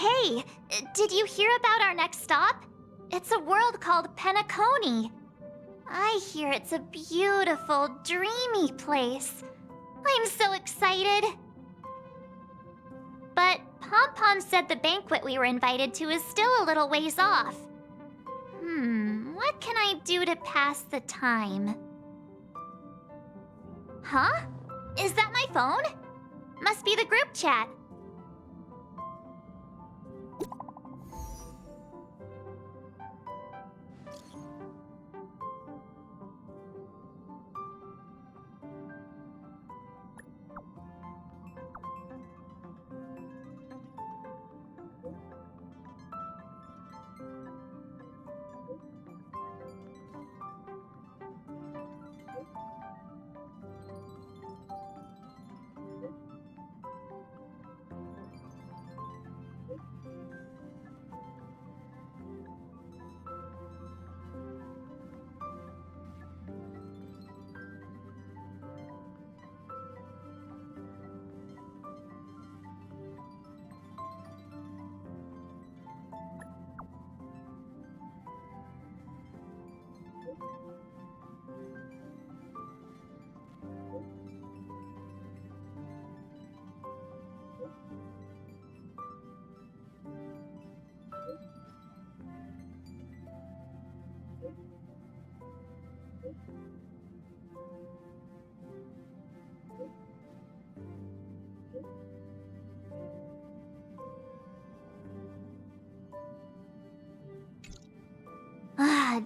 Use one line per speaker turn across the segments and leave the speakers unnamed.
Hey, did you hear about our next stop? It's a world called Penacony. I hear it's a beautiful, dreamy place. I'm so excited. But Pom-Pom said the banquet we were invited to is still a little ways off. What can I do to pass the time? Huh? Is that my phone? Must be the group chat.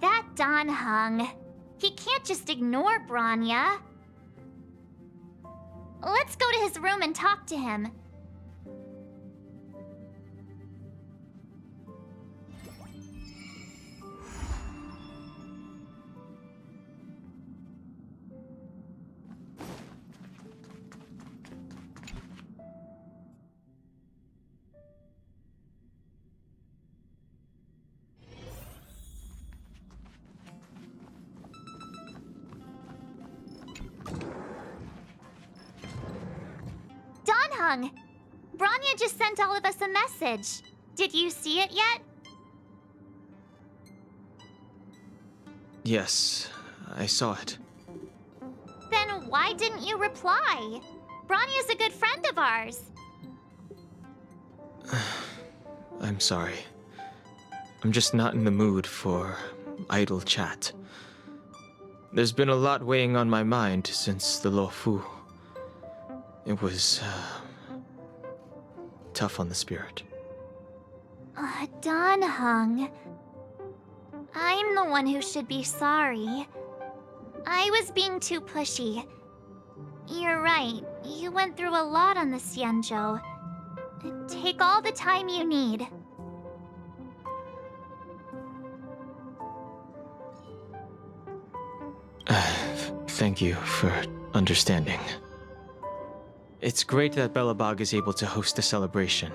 That Don Hung. He can't just ignore Branya. Let's go to his room and talk to him. Branya just sent all of us a message. Did you see it yet?
Yes, I saw it.
Then why didn't you reply? Branya's a good friend of ours.
I'm sorry. I'm just not in the mood for idle chat. There's been a lot weighing on my mind since the Lo Fu. It was tough on the spirit.
Don Hung. I'm the one who should be sorry. I was being too pushy. You're right. You went through a lot on the Xianzhou. Take all the time you need.
Thank you for understanding. It's great that Belobog is able to host a celebration.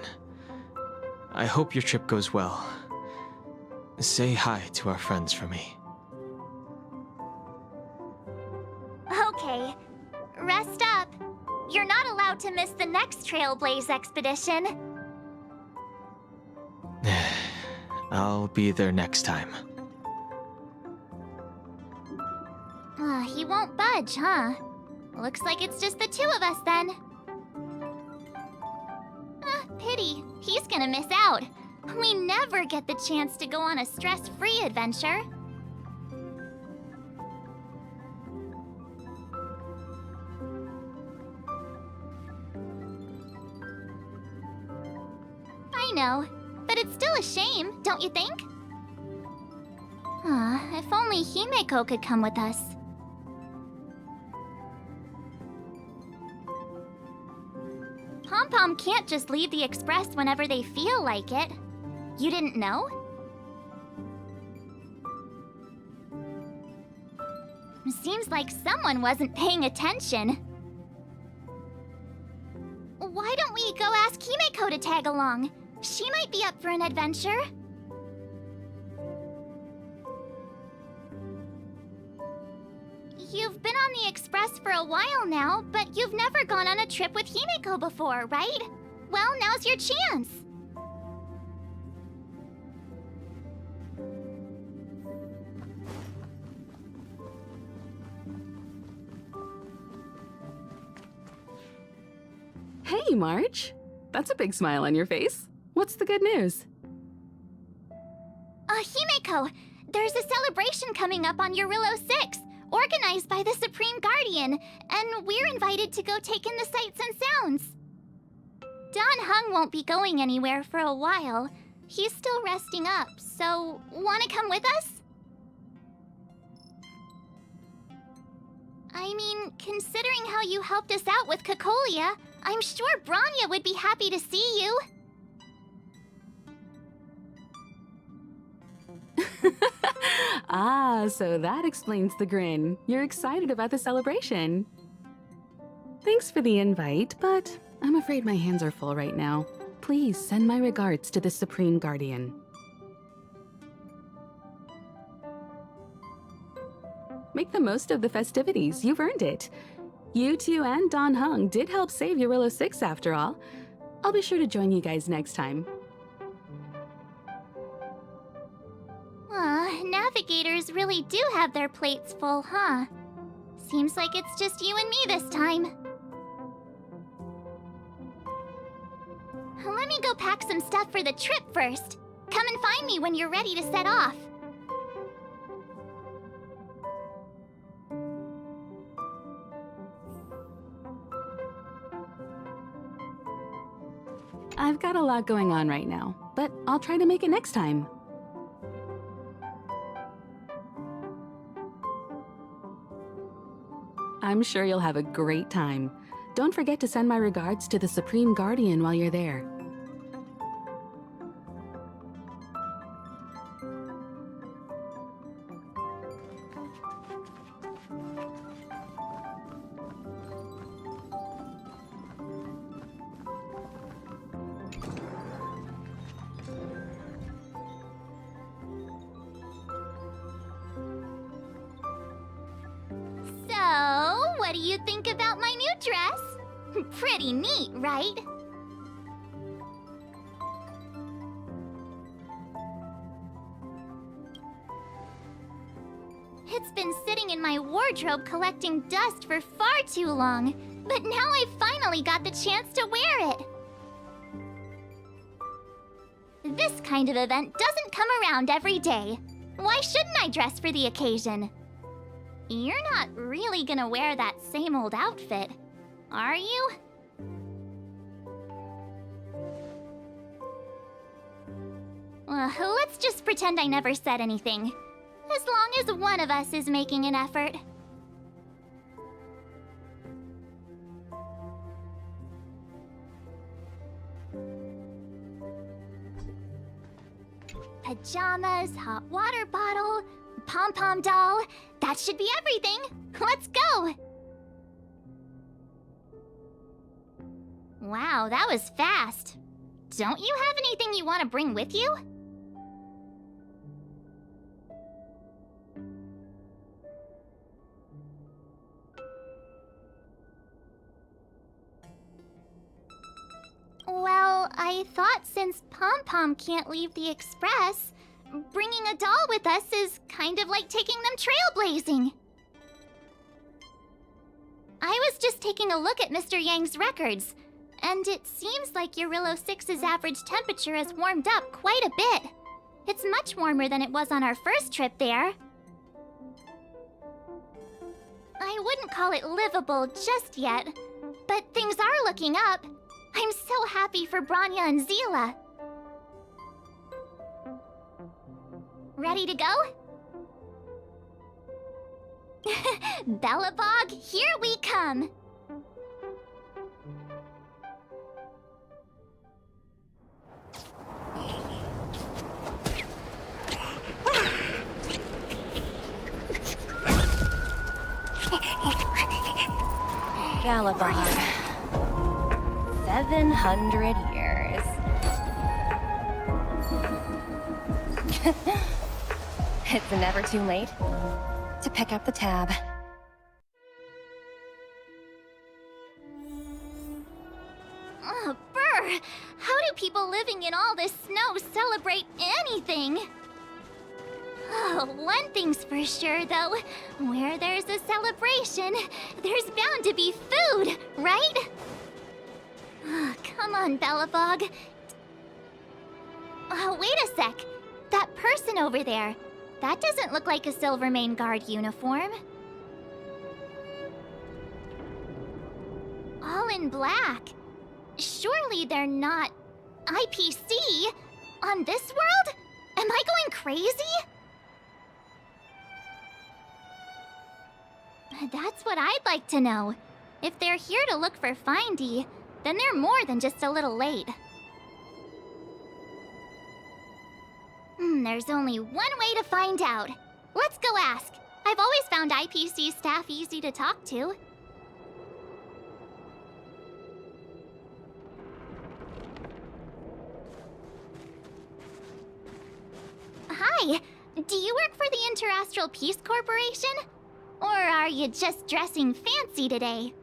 I hope your trip goes well. Say hi to our friends for me.
Okay. Rest up. You're not allowed to miss the next Trailblaze expedition.
I'll be there next time.
He won't budge, huh? Looks like it's just the two of us then. Pity. He's gonna miss out. We never get the chance to go on a stress-free adventure. I know, but it's still a shame, don't you think? If only Himeko could come with us. Pom-Pom can't just leave the Express whenever they feel like it. You didn't know? Seems like someone wasn't paying attention. Why don't we go ask Himeko to tag along? She might be up for an adventure. You've been on the Express for a while now, but you've never gone on a trip with Himeko before, right? Well, now's your chance.
March. That's a big smile on your face. What's the good news?
Himeko, there's a celebration coming up on Yarilo-VI, organized by the Supreme Guardian, and we're invited to go take in the sights and sounds. Don Hung won't be going anywhere for a while. He's still resting up, so wanna come with us? I mean, considering how you helped us out with Cocolia, I'm sure Branya would be happy to see you.
Ah, so that explains the grin. You're excited about the celebration. Thanks for the invite, but I'm afraid my hands are full right now. Please send my regards to the Supreme Guardian. Make the most of the festivities. You've earned it. You two and Don Hung did help save Yarilo-VI after all. I'll be sure to join you guys next time.
Navigators really do have their plates full, huh? Seems like it's just you and me this time. Let me go pack some stuff for the trip first. Come and find me when you're ready to set off.
I've got a lot going on right now, but I'll try to make it next time. I'm sure you'll have a great time. Don't forget to send my regards to the Supreme Guardian while you're there.
What do you think about my new dress? Pretty neat, right? It's been sitting in my wardrobe collecting dust for far too long, but now I finally got the chance to wear it. This kind of event doesn't come around every day. Why shouldn't I dress for the occasion? You're not really gonna wear that same old outfit, are you? Let's just pretend I never said anything. As long as one of us is making an effort. Pajamas, hot water bottle, pom-pom doll. That should be everything. Let's go! Wow, that was fast. Don't you have anything you want to bring with you? Well, I thought since Pom-Pom can't leave the Express, bringing a doll with us is kind of like taking them trailblazing. I was just taking a look at Mr. Yang's records, and it seems like Yarilo-VI's average temperature has warmed up quite a bit. It's much warmer than it was on our first trip there. I wouldn't call it livable just yet, but things are looking up. I'm so happy for Branya and Zila. Ready to go? Bellabog, here we come!
Gallivant. 700 years. It's never too late to pick up the tab.
Oh, brr! How do people living in all this snow celebrate anything? Oh, one thing's for sure, though. Where there's a celebration, there's bound to be food, right? Come on, Belobog. Oh, wait a sec. That person over there. That doesn't look like a Silvermane Guard uniform. All in black. Surely they're not IPC on this world? Am I going crazy? That's what I'd like to know. If they're here to look for Findy, then they're more than just a little late. There's only one way to find out. Let's go ask. I've always found IPC staff easy to talk to. Hi, do you work for the Interastral Peace Corporation? Or are you just dressing fancy today?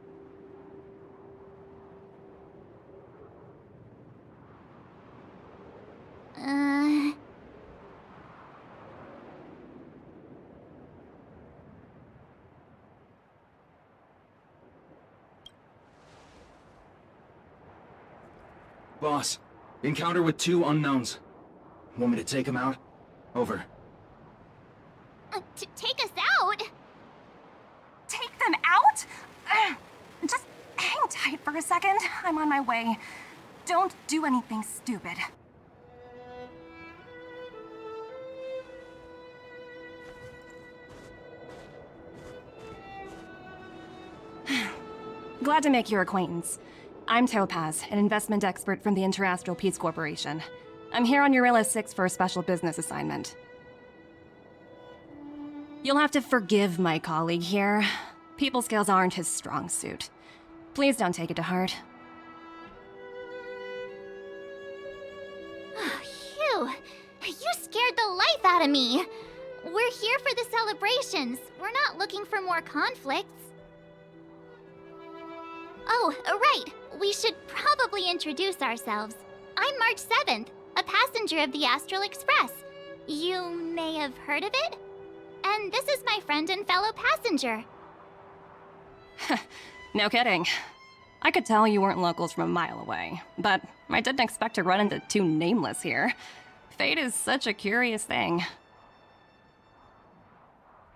Boss, encounter with 2 unknowns. Want me to take them out? Over.
Take us out?
Take them out? Just hang tight for a second. I'm on my way. Don't do anything stupid. Glad to make your acquaintance. I'm Topaz, an investment expert from the Interastral Peace Corporation. I'm here on Yarilo-VI for a special business assignment. You'll have to forgive my colleague here. People skills aren't his strong suit. Please don't take it to heart.
Phew, you scared the life out of me. We're here for the celebrations. We're not looking for more conflicts. Oh, right. We should probably introduce ourselves. I'm March 7th, a passenger of the Astral Express. You may have heard of it? And this is my friend and fellow passenger.
No kidding. I could tell you weren't locals from a mile away, but I didn't expect to run into 2 nameless here. Fate is such a curious thing.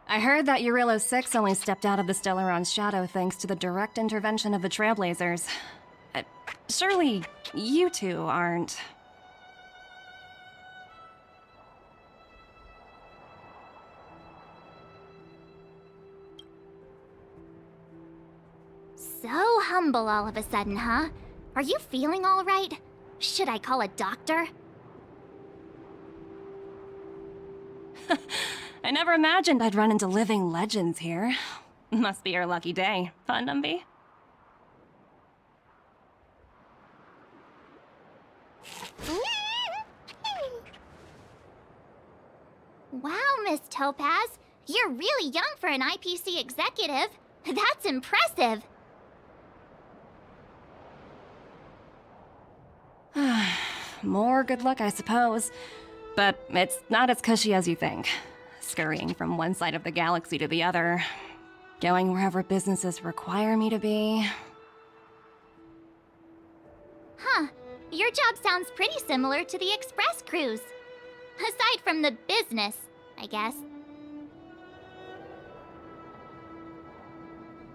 I heard that Yarilo-VI only stepped out of the Stellaron's shadow thanks to the direct intervention of the Trailblazers. Surely you two aren't...
So humble all of a sudden, huh? Are you feeling all right? Should I call a doctor?
I never imagined I'd run into living legends here. Must be your lucky day, huh, Numby?
Wow, Miss Topaz. You're really young for an IPC executive. That's impressive.
More good luck, I suppose. But it's not as cushy as you think. Scurrying from one side of the galaxy to the other. Going wherever businesses require me to be.
Huh. Your job sounds pretty similar to the Express cruise. Aside from the business, I guess.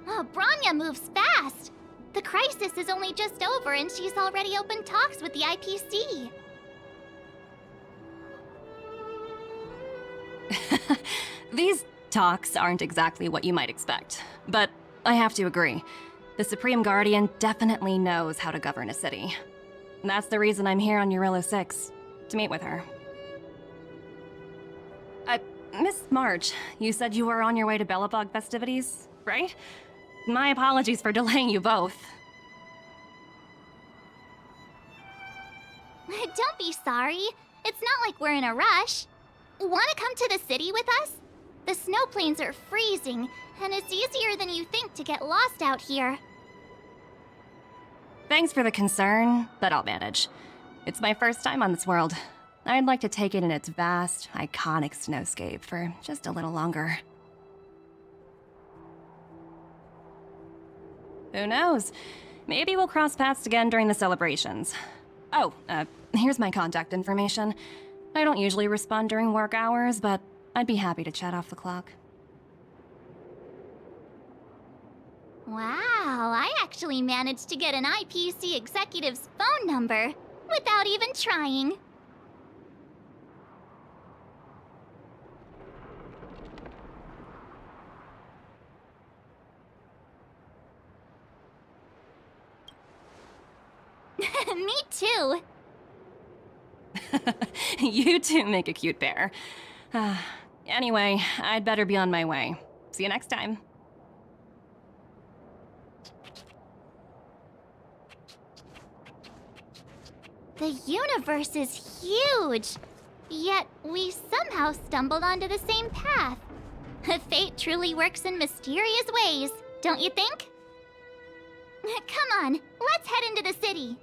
Oh, Bronya moves fast. The crisis is only just over and she's already opened talks with the IPC.
These talks aren't exactly what you might expect, but I have to agree. The Supreme Guardian definitely knows how to govern a city. That's the reason I'm here on Yarilo-VI, to meet with her. Miss March, you said you were on your way to Belobog festivities, right? My apologies for delaying you both.
Don't be sorry. It's not like we're in a rush. Want to come to the city with us? The snow plains are freezing, and it's easier than you think to get lost out here.
Thanks for the concern, but I'll manage. It's my first time on this world. I'd like to take it in its vast, iconic snowscape for just a little longer. Who knows? Maybe we'll cross paths again during the celebrations. Oh, here's my contact information. I don't usually respond during work hours, but I'd be happy to chat off the clock.
Wow, I actually managed to get an IPC executive's phone number without even trying. Me too.
You two make a cute pair. Anyway, I'd better be on my way. See you next time.
The universe is huge, yet we somehow stumbled onto the same path. Fate truly works in mysterious ways, don't you think? Come on, let's head into the city.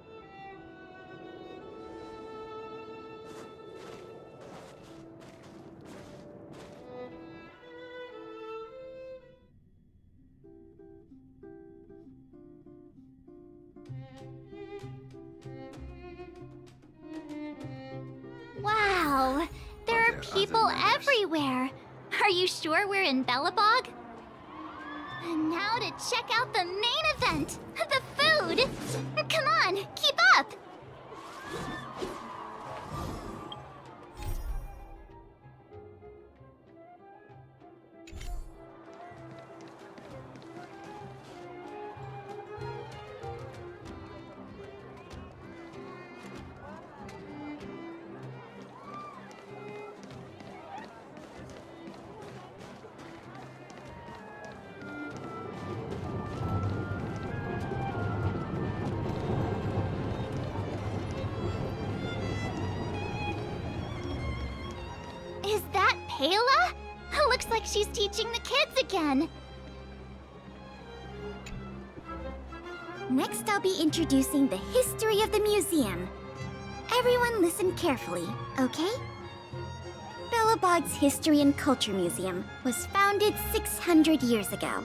Wow, there are people everywhere. Are you sure we're in Belobog? And now to check out the main event, the food. Come on, keep up. Is that Payla? Looks like she's teaching the kids again.
Next, I'll be introducing the history of the museum. Everyone listen carefully, okay? Belobog's History and Culture Museum was founded 600 years ago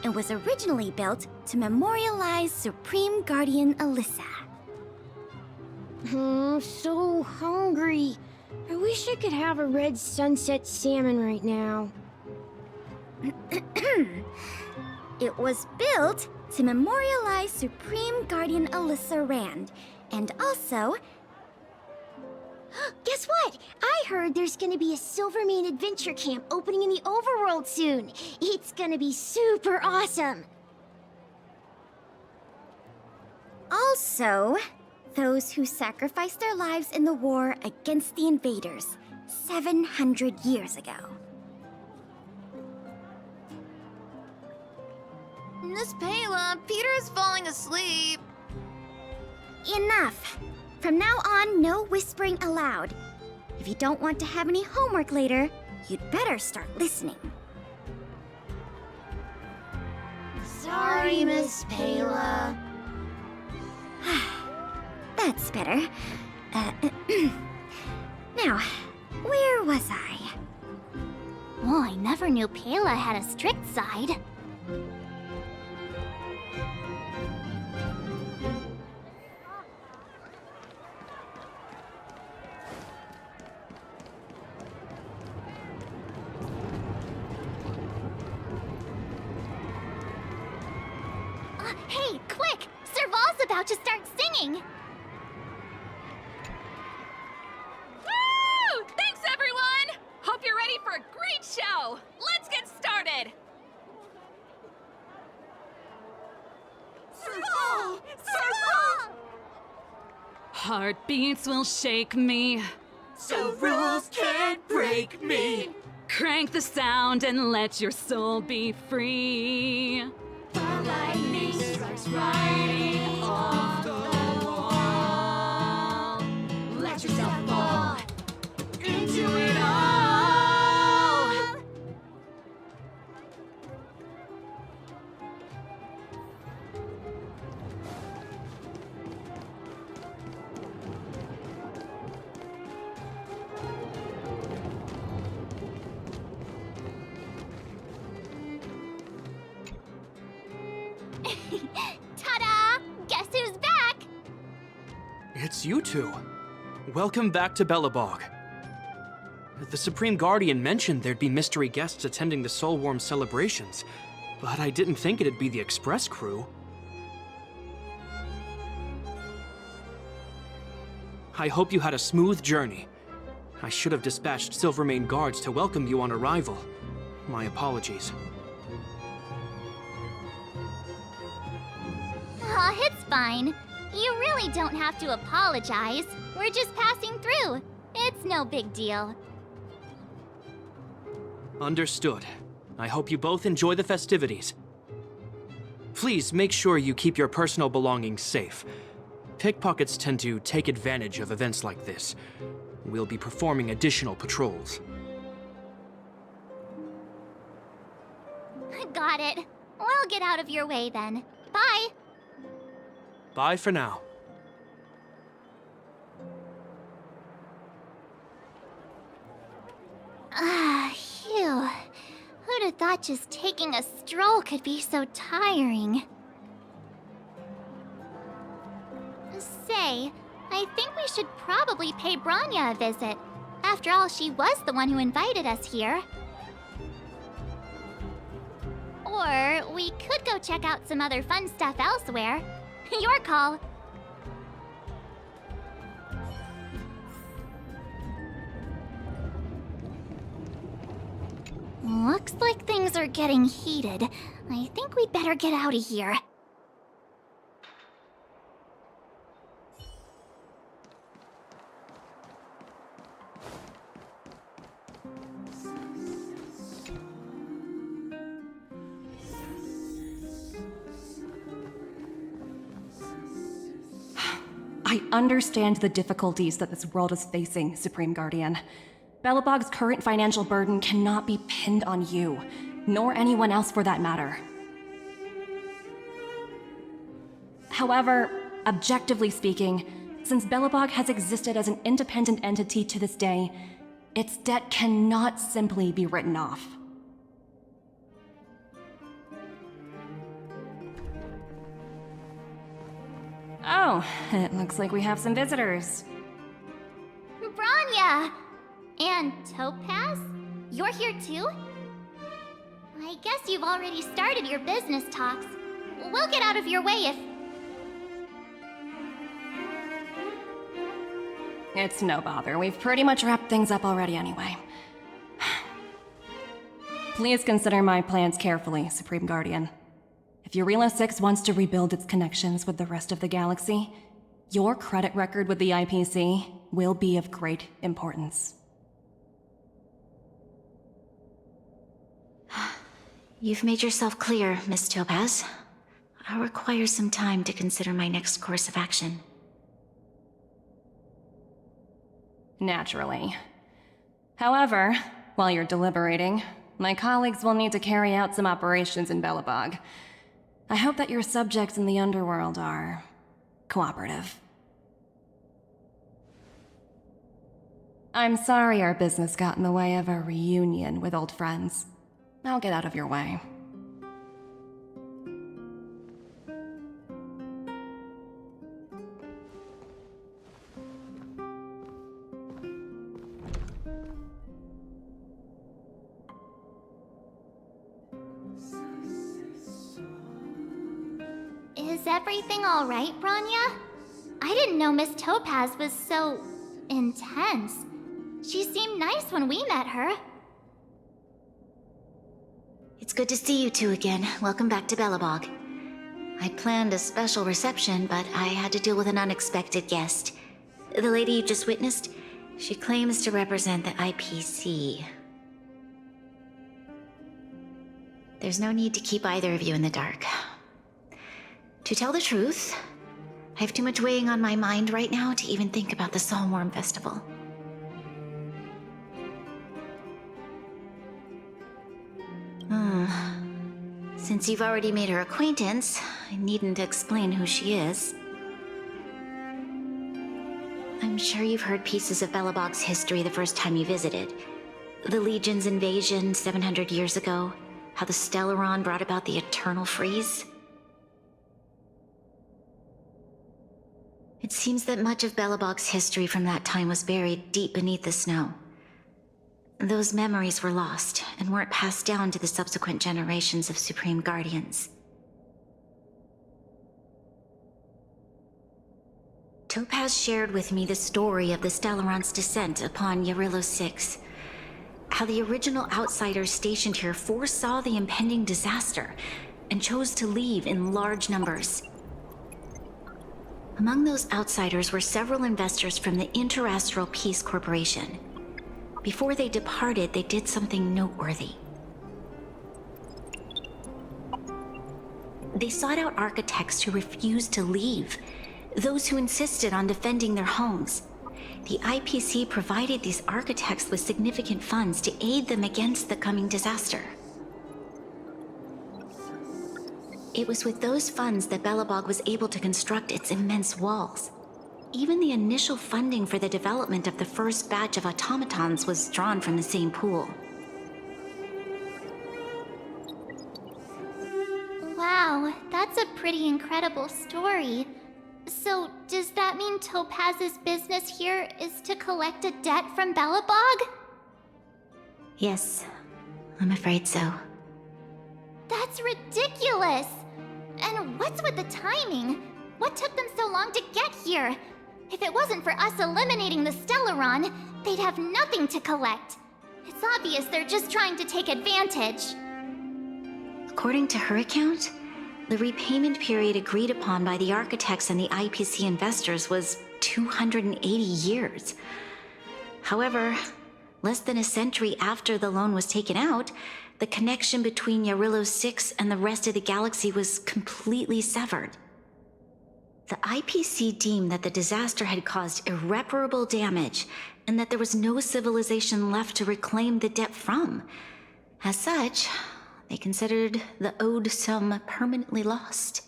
and was originally built to memorialize Supreme Guardian Alyssa.
I'm so hungry. I wish I could have a red sunset salmon right now.
It was built to memorialize Supreme Guardian Alyssa Rand, and also...
Guess what? I heard there's gonna be a Silvermane adventure camp opening in the overworld soon. It's gonna be super awesome.
Also, those who sacrificed their lives in the war against the invaders 700 years ago.
Miss Payla, Peter is falling asleep.
Enough! From now on, no whispering allowed. If you don't want to have any homework later, you'd better start listening.
Sorry, Miss Payla.
That's better. Now, where was I?
Oh, I never knew Payla had a strict side. Hey, quick! Serval's about to start singing!
Woo! Thanks, everyone! Hope you're ready for a great show! Let's get started!
Serval! Serval!
Heartbeats will shake me.
So rules can't break me.
Crank the sound and let your soul be free.
The lightning strikes right off the wall. Let yourself fall into it all.
Ta-da!
it's you two. Welcome back to Belobog. The Supreme Guardian mentioned there'd be mystery guests attending the Soulworm celebrations, but I didn't think it'd be the Express crew. I hope you had a smooth journey. I should have dispatched Silvermane guards to welcome you on arrival. My apologies.
Aw, it's fine. You really don't have to apologize. We're just passing through. It's no big deal.
Understood. I hope you both enjoy the festivities. Please make sure you keep your personal belongings safe. Pickpockets tend to take advantage of events like this. We'll be performing additional patrols.
Got it. We'll get out of your way then. Bye.
Bye for now.
Phew. Who'd have thought just taking a stroll could be so tiring? Say, I think we should probably pay Branya a visit. After all, she was the one who invited us here. Or we could go check out some other fun stuff elsewhere. Your call. Looks like things are getting heated. I think we'd better get out of here.
I understand the difficulties that this world is facing, Supreme Guardian. Belobog's current financial burden cannot be pinned on you, nor anyone else for that matter. However, objectively speaking, since Belobog has existed as an independent entity to this day, its debt cannot simply be written off. Oh, it looks like we have some visitors.
Branya! And Topaz? You're here too? I guess you've already started your business talks. We'll get out of your way if...
It's no bother. We've pretty much wrapped things up already anyway. Please consider my plans carefully, Supreme Guardian. If Yarilo-VI wants to rebuild its connections with the rest of the galaxy, your credit record with the IPC will be of great importance.
You've made yourself clear, Miss Topaz. I'll require some time to consider my next course of action.
Naturally. However, while you're deliberating, my colleagues will need to carry out some operations in Belobog. I hope that your subjects in the underworld are cooperative. I'm sorry our business got in the way of a reunion with old friends. I'll get out of your way.
Is everything all right, Branya? I didn't know Miss Topaz was so... intense. She seemed nice when we met her.
It's good to see you two again. Welcome back to Belobog. I'd planned a special reception, but I had to deal with an unexpected guest. The lady you just witnessed, she claims to represent the IPC. There's no need to keep either of you in the dark. To tell the truth, I have too much weighing on my mind right now to even think about the Soulworm Festival. Since you've already made her acquaintance, I needn't explain who she is. I'm sure you've heard pieces of Belobog's history the first time you visited. The Legion's invasion 700 years ago, how the Stellaron brought about the Eternal Freeze. It seems that much of Belobog's history from that time was buried deep beneath the snow. Those memories were lost and weren't passed down to the subsequent generations of Supreme Guardians. Topaz shared with me the story of the Stellaron's descent upon Yarilo-VI. How the original outsiders stationed here foresaw the impending disaster and chose to leave in large numbers. Among those outsiders were several investors from the Interastral Peace Corporation. Before they departed, they did something noteworthy. They sought out architects who refused to leave, those who insisted on defending their homes. The IPC provided these architects with significant funds to aid them against the coming disaster. It was with those funds that Belobog was able to construct its immense walls. Even the initial funding for the development of the first batch of automatons was drawn from the same pool.
Wow, that's a pretty incredible story. So, does that mean Topaz's business here is to collect a debt from Belobog?
Yes, I'm afraid so.
That's ridiculous! And what's with the timing? What took them so long to get here? If it wasn't for us eliminating the Stellaron, they'd have nothing to collect. It's obvious they're just trying to take advantage.
According to her account, the repayment period agreed upon by the architects and the IPC investors was 280 years. However, less than a century after the loan was taken out, the connection between Yarilo-VI and the rest of the galaxy was completely severed. The IPC deemed that the disaster had caused irreparable damage and that there was no civilization left to reclaim the debt from. As such, they considered the owed sum permanently lost.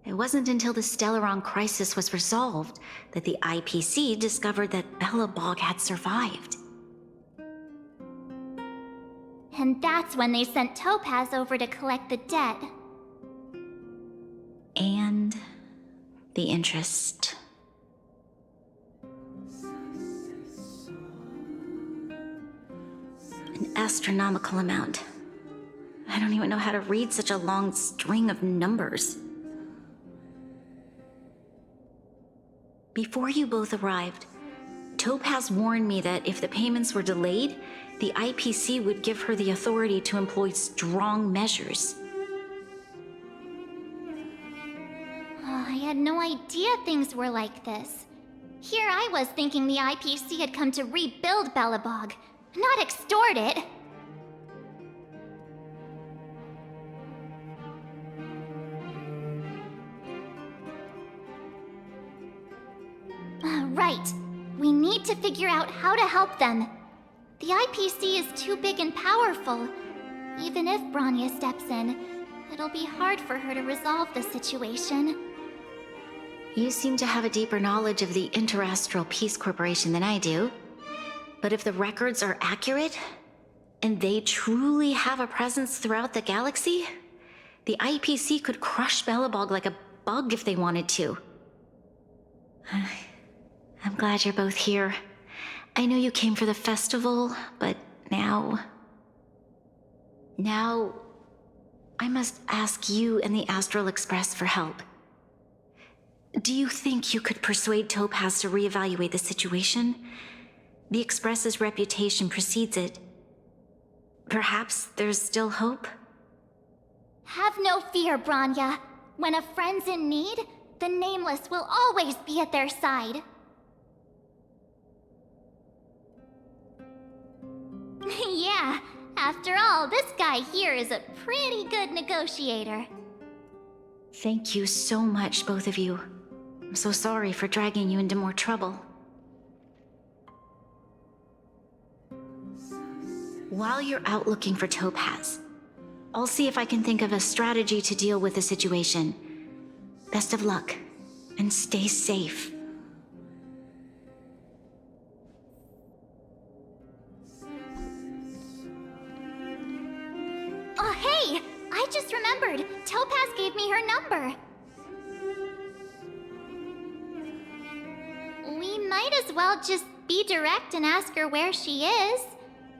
It wasn't until the Stellaron crisis was resolved that the IPC discovered that Belobog had survived.
And that's when they sent Topaz over to collect the debt.
And the interest. An astronomical amount. I don't even know how to read such a long string of numbers. Before you both arrived, Topaz warned me that if the payments were delayed, the IPC would give her the authority to employ strong measures.
Oh, I had no idea things were like this. Here I was thinking the IPC had come to rebuild Belobog, not extort it. Right. We need to figure out how to help them. The IPC is too big and powerful. Even if Bronya steps in, it'll be hard for her to resolve the situation.
You seem to have a deeper knowledge of the Interastral Peace Corporation than I do. But if the records are accurate, and they truly have a presence throughout the galaxy, the IPC could crush Belobog like a bug if they wanted to. I'm glad you're both here. I know you came for the festival, but now I must ask you and the Astral Express for help. Do you think you could persuade Topaz to reevaluate the situation? The Express's reputation precedes it. Perhaps there's still hope?
Have no fear, Bronya. When a friend's in need, the Nameless will always be at their side. Yeah, after all, this guy here is a pretty good negotiator.
Thank you so much, both of you. I'm so sorry for dragging you into more trouble. While you're out looking for Topaz, I'll see if I can think of a strategy to deal with the situation. Best of luck, and stay safe.
Oh, hey! I just remembered! Topaz gave me her number! as well just be direct and ask her where she is.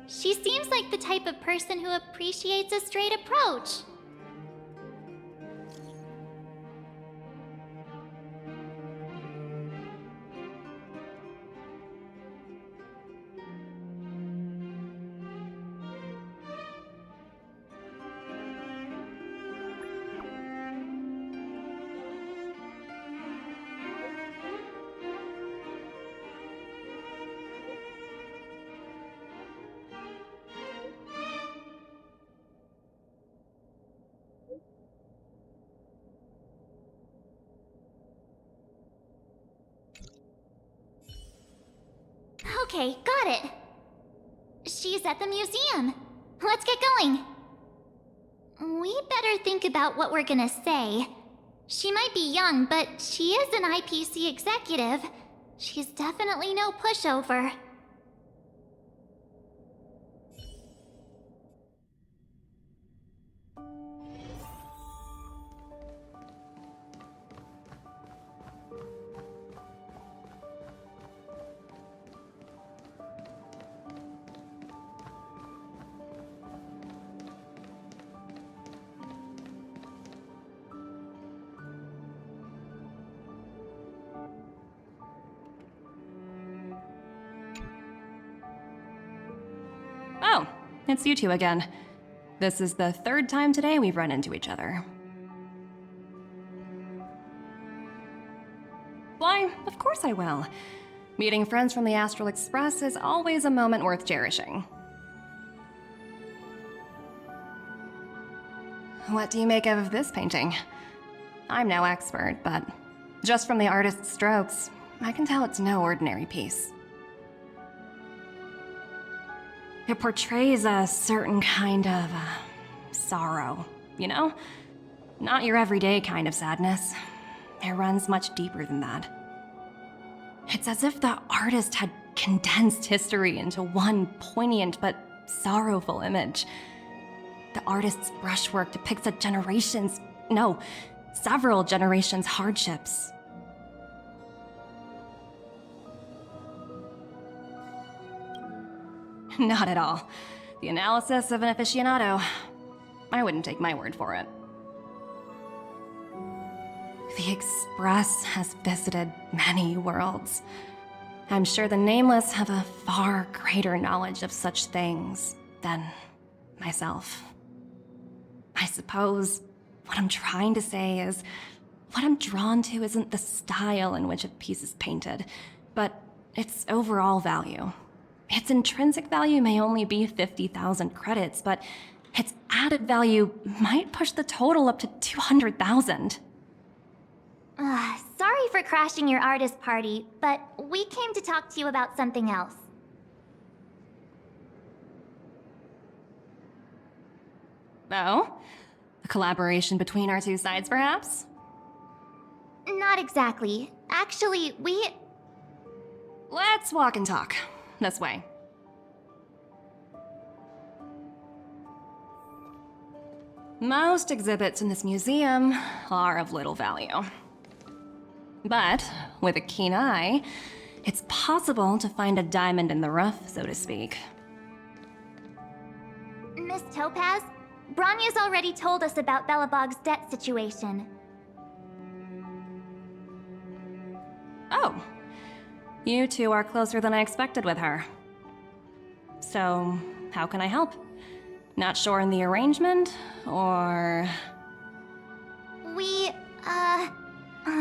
She seems like the type of person who appreciates a straight approach. Okay, got it. She's at the museum. Let's get going. We better think about what we're gonna say. She might be young, but she is an IPC executive. She's definitely no pushover.
Oh, it's you two again. This is the third time today we've run into each other. Why, of course I will. Meeting friends from the Astral Express is always a moment worth cherishing. What do you make of this painting? I'm no expert, but just from the artist's strokes, I can tell it's no ordinary piece. It portrays a certain kind of sorrow, you know? Not your everyday kind of sadness. It runs much deeper than that. It's as if the artist had condensed history into one poignant but sorrowful image. The artist's brushwork depicts several generations' hardships. Not at all. The analysis of an aficionado. I wouldn't take my word for it. The Express has visited many worlds. I'm sure the Nameless have a far greater knowledge of such things than myself. I suppose what I'm trying to say is, what I'm drawn to isn't the style in which a piece is painted, but its overall value. Its intrinsic value may only be 50,000 credits, but its added value might push the total up to 200,000.
Sorry for crashing your artist party, but we came to talk to you about something else.
Oh? A collaboration between our two sides, perhaps?
Not exactly. Actually,
Let's walk and talk. This way. Most exhibits in this museum are of little value. But with a keen eye, it's possible to find a diamond in the rough, so to speak.
Miss Topaz, Bronya's already told us about Belobog's debt situation.
Oh. You two are closer than I expected with her. So, how can I help? Not sure in the arrangement, or...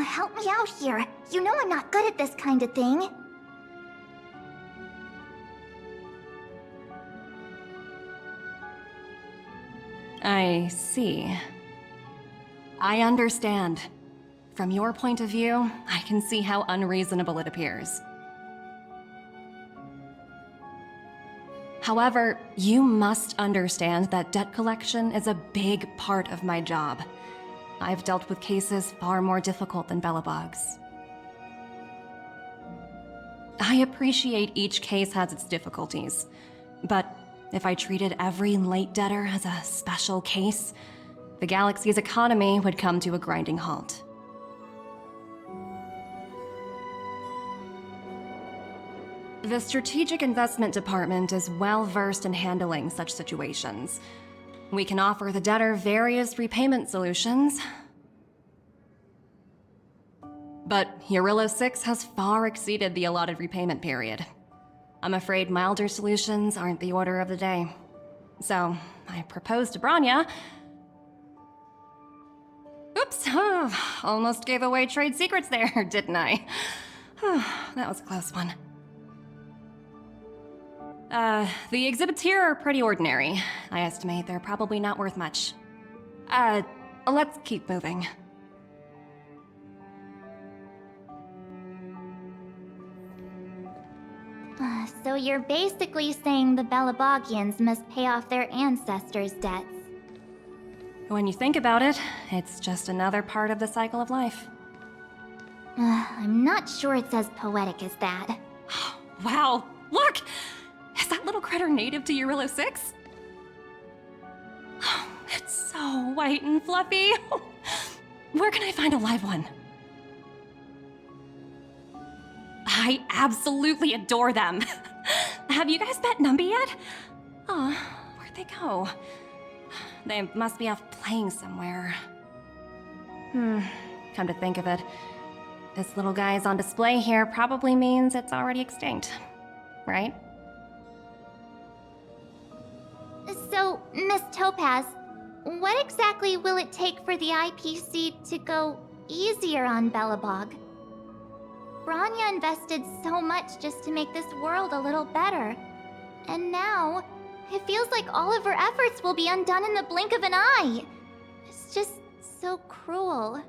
Help me out here. You know I'm not good at this kind of thing.
I see. I understand. From your point of view, I can see how unreasonable it appears. However, you must understand that debt collection is a big part of my job. I've dealt with cases far more difficult than Belobog's. I appreciate each case has its difficulties, but if I treated every late debtor as a special case, the galaxy's economy would come to a grinding halt. The Strategic Investment Department is well versed in handling such situations. We can offer the debtor various repayment solutions. But Yarilo-VI has far exceeded the allotted repayment period. I'm afraid milder solutions aren't the order of the day. So, I proposed to Bronya. Oops, almost gave away trade secrets there, didn't I? That was a close one. The exhibits here are pretty ordinary. I estimate they're probably not worth much. Let's keep moving.
So you're basically saying the Belabogians must pay off their ancestors' debts.
When you think about it, it's just another part of the cycle of life.
I'm not sure it's as poetic as that.
Wow, look! Is that little critter native to Yarilo-VI? It's so white and fluffy. Where can I find a live one? I absolutely adore them. Have you guys met Numby yet? Oh, where'd they go? They must be off playing somewhere. Come to think of it, this little guy's on display here probably means it's already extinct, right?
So, Miss Topaz, what exactly will it take for the IPC to go easier on Belobog? Bronya invested so much just to make this world a little better. And now, it feels like all of her efforts will be undone in the blink of an eye. It's just so cruel.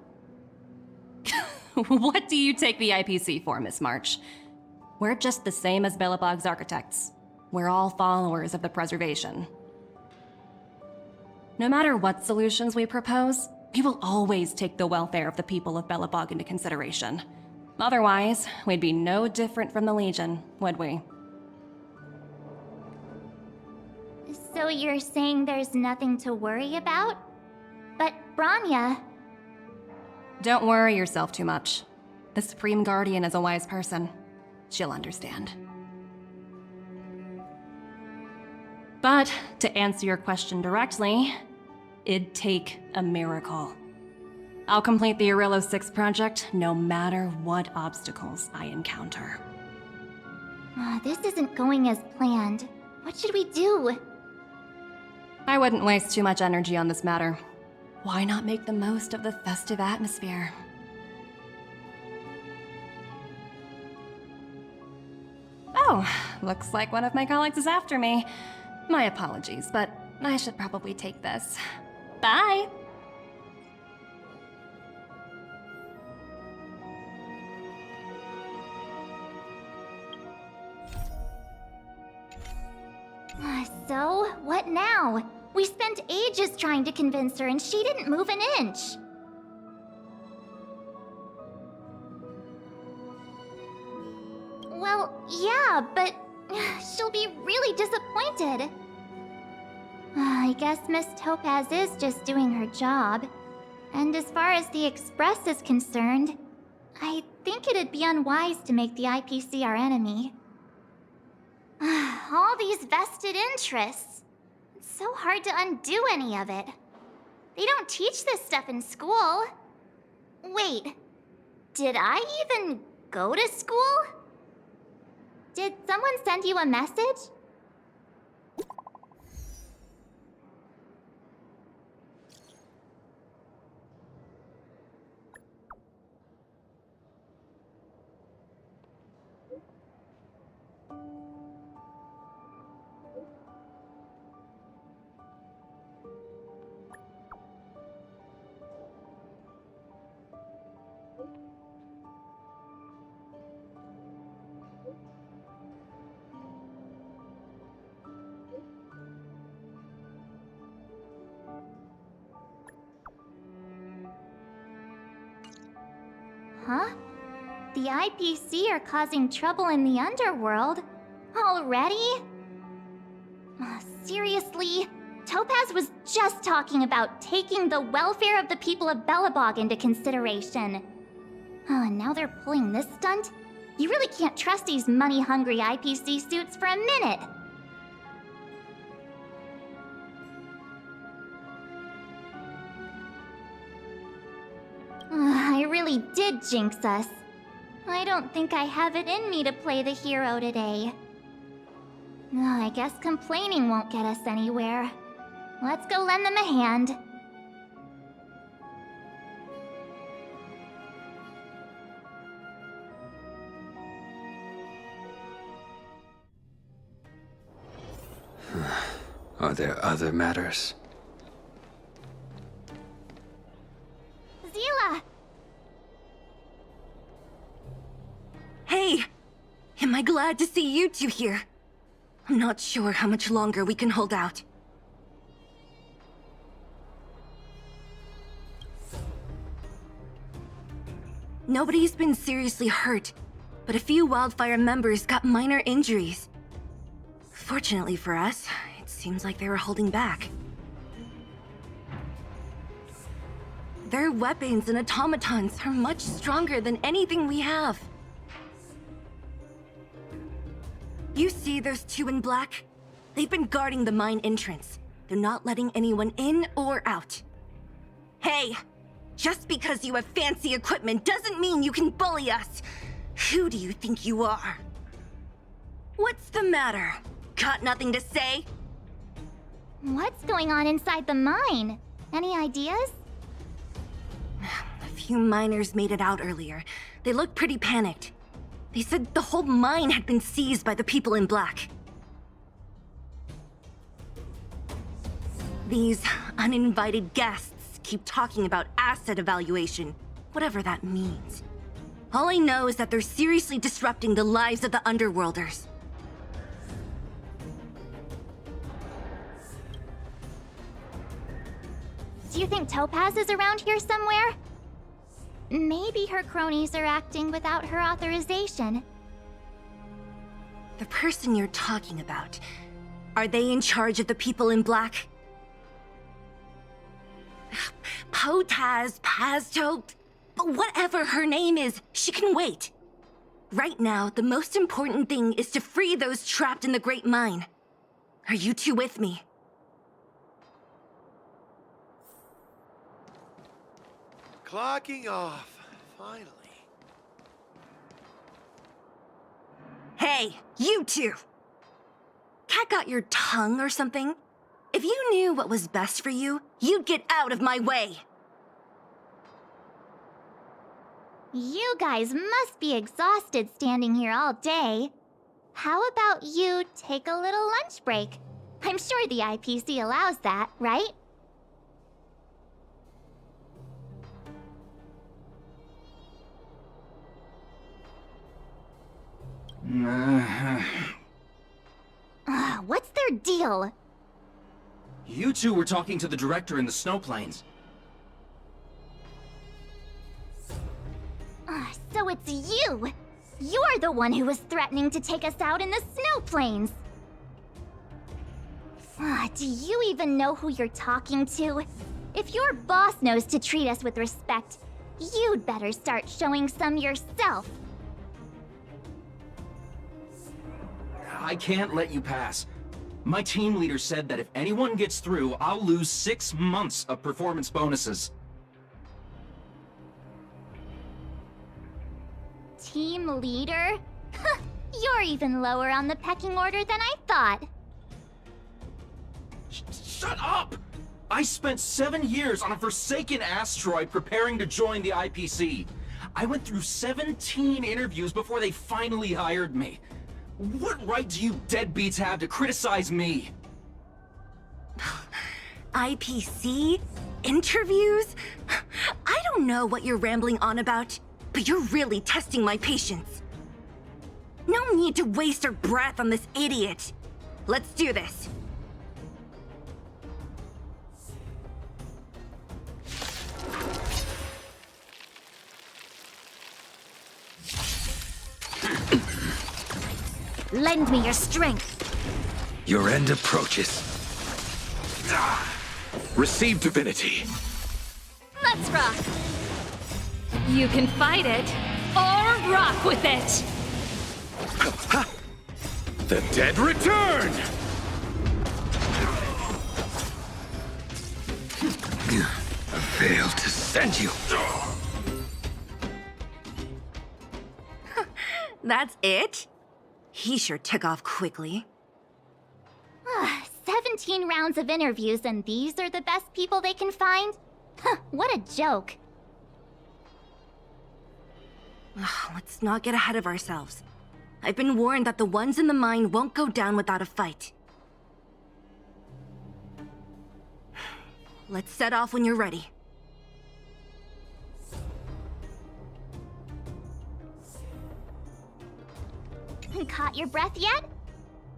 What do you take the IPC for, Miss March? We're just the same as Belobog's architects. We're all followers of the preservation. No matter what solutions we propose, we will always take the welfare of the people of Belobog into consideration. Otherwise, we'd be no different from the Legion, would we?
So you're saying there's nothing to worry about? But Bronya...
Don't worry yourself too much. The Supreme Guardian is a wise person. She'll understand. But, to answer your question directly, it'd take a miracle. I'll complete the Yarilo-VI project no matter what obstacles I encounter.
This isn't going as planned. What should we do?
I wouldn't waste too much energy on this matter. Why not make the most of the festive atmosphere? Oh, looks like one of my colleagues is after me. My apologies, but I should probably take this. Bye!
So, what now? We spent ages trying to convince her and she didn't move an inch. Well, yeah, but she'll be really disappointed. I guess Miss Topaz is just doing her job. And as far as the Express is concerned, I think it'd be unwise to make the IPC our enemy. All these vested interests. It's so hard to undo any of it. They don't teach this stuff in school. Wait, did I even go to school? Did someone send you a message? Huh? The IPC are causing trouble in the underworld? Already? Seriously? Topaz was just talking about taking the welfare of the people of Belobog into consideration. And now they're pulling this stunt? You really can't trust these money-hungry IPC suits for a minute. I really did jinx us. I don't think I have it in me to play the hero today. I guess complaining won't get us anywhere. Let's go lend them a hand.
Are there other matters?
Zila!
Hey! Am I glad to see you two here? I'm not sure how much longer we can hold out. Nobody's been seriously hurt, but a few Wildfire members got minor injuries. Fortunately for us, it seems like they were holding back. Their weapons and automatons are much stronger than anything we have. You see those two in black? They've been guarding the mine entrance. They're not letting anyone in or out. Hey! Just because you have fancy equipment doesn't mean you can bully us! Who do you think you are? What's the matter? Got nothing to say?
What's going on inside the mine? Any ideas?
A few miners made it out earlier. They looked pretty panicked. They said the whole mine had been seized by the people in black. These uninvited guests keep talking about asset evaluation, whatever that means. All I know is that they're seriously disrupting the lives of the Underworlders.
Do you think Topaz is around here somewhere? Maybe her cronies are acting without her authorization.
The person you're talking about, are they in charge of the people in black? Potaz, Pazto, whatever her name is, she can wait. Right now, the most important thing is to free those trapped in the Great Mine. Are you two with me?
Clocking off, finally.
Hey, you two! Cat got your tongue or something? If you knew what was best for you, you'd get out of my way!
You guys must be exhausted standing here all day. How about you take a little lunch break? I'm sure the IPC allows that, right? What's their deal?
You two were talking to the director in the snow plains.
So it's you! You're the one who was threatening to take us out in the snow plains! Do you even know who you're talking to? If your boss knows to treat us with respect, you'd better start showing some yourself.
I can't let you pass. My team leader said that if anyone gets through, I'll lose 6 months of performance bonuses.
Team leader? You're even lower on the pecking order than I thought.
Shut up! I spent 7 years on a forsaken asteroid preparing to join the IPC. I went through 17 interviews before they finally hired me. What right do you deadbeats have to criticize me?
IPC? Interviews? I don't know what you're rambling on about, but you're really testing my patience. No need to waste our breath on this idiot. Let's do this.
Lend me your strength.
Your end approaches. Receive divinity.
Let's rock! You can fight it, or rock with it!
The dead return! I failed to send you.
That's it? He sure took off quickly.
17 rounds of interviews and these are the best people they can find? What a joke.
Let's not get ahead of ourselves. I've been warned that the ones in the mine won't go down without a fight. Let's set off when you're ready.
Caught your breath yet?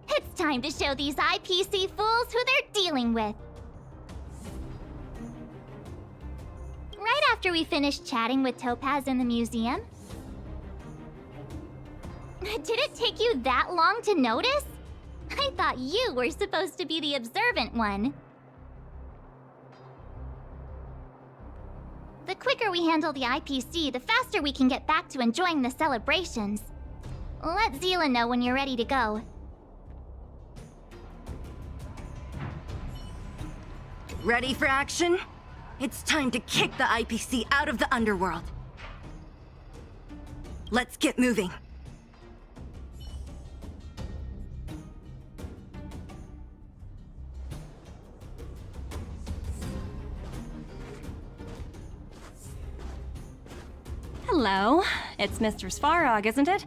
It's time to show these IPC fools who they're dealing with. Right after we finished chatting with Topaz in the museum. Did it take you that long to notice? I thought you were supposed to be the observant one. The quicker we handle the IPC, the faster we can get back to enjoying the celebrations. Let Zila know when you're ready to go.
Ready for action? It's time to kick the IPC out of the underworld. Let's get moving.
Hello, it's Mr. Svarog, isn't it?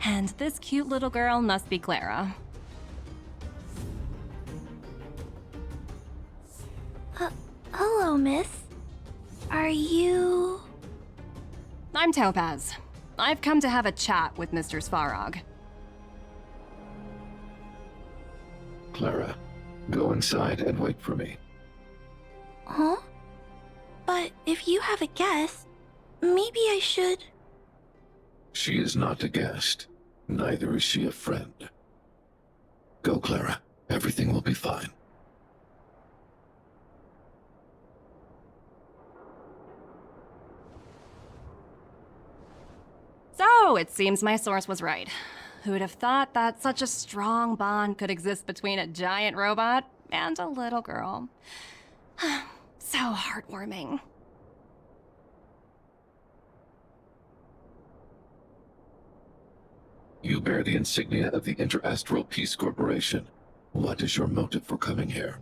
And this cute little girl must be Clara.
Hello, miss. Are you...
I'm Topaz. I've come to have a chat with Mr. Svarog.
Clara, go inside and wait for me.
Huh? But if you have a guest, maybe I should...
She is not a guest. Neither is she a friend. Go, Clara. Everything will be fine.
So, it seems my source was right. Who'd have thought that such a strong bond could exist between a giant robot and a little girl? So heartwarming.
You bear the insignia of the Interastral Peace Corporation. What is your motive for coming here?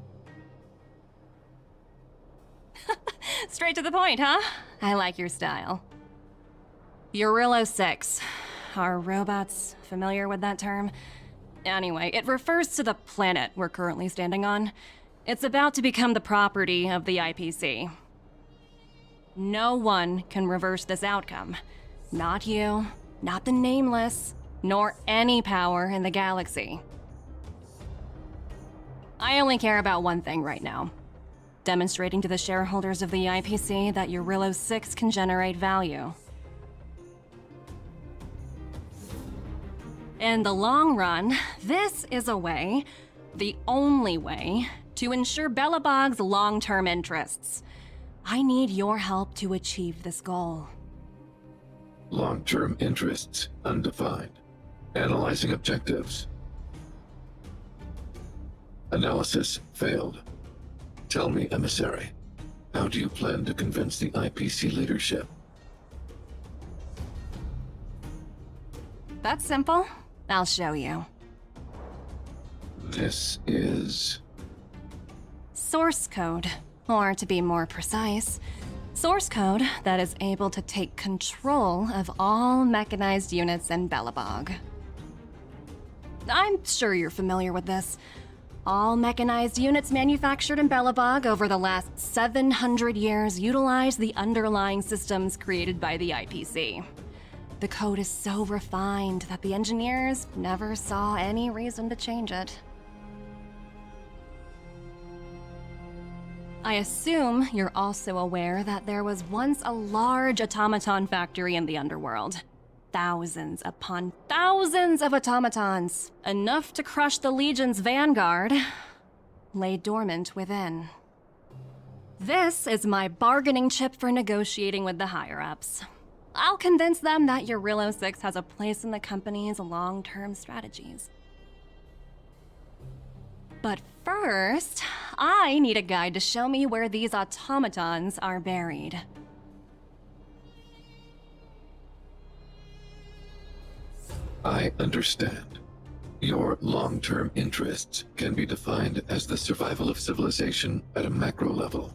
Straight to the point, huh? I like your style. Yarilo-VI. Are robots familiar with that term? Anyway, it refers to the planet we're currently standing on. It's about to become the property of the IPC. No one can reverse this outcome. Not you, not the Nameless, nor any power in the galaxy. I only care about one thing right now. Demonstrating to the shareholders of the IPC that Yarilo-VI can generate value. In the long run, this is a way, the only way, to ensure Belobog's long-term interests. I need your help to achieve this goal.
Long-term interests, undefined. Analyzing objectives. Analysis failed. Tell me, Emissary, how do you plan to convince the IPC leadership?
That's simple. I'll show you.
This is...
Source code, or to be more precise, source code that is able to take control of all mechanized units in Belobog. I'm sure you're familiar with this. All mechanized units manufactured in Belobog over the last 700 years utilize the underlying systems created by the IPC. The code is so refined that the engineers never saw any reason to change it. I assume you're also aware that there was once a large automaton factory in the underworld. Thousands upon thousands of automatons, enough to crush the Legion's vanguard, lay dormant within. This is my bargaining chip for negotiating with the higher-ups. I'll convince them that Yarilo-VI has a place in the company's long-term strategies. But first, I need a guide to show me where these automatons are buried.
I understand. Your long-term interests can be defined as the survival of civilization at a macro level.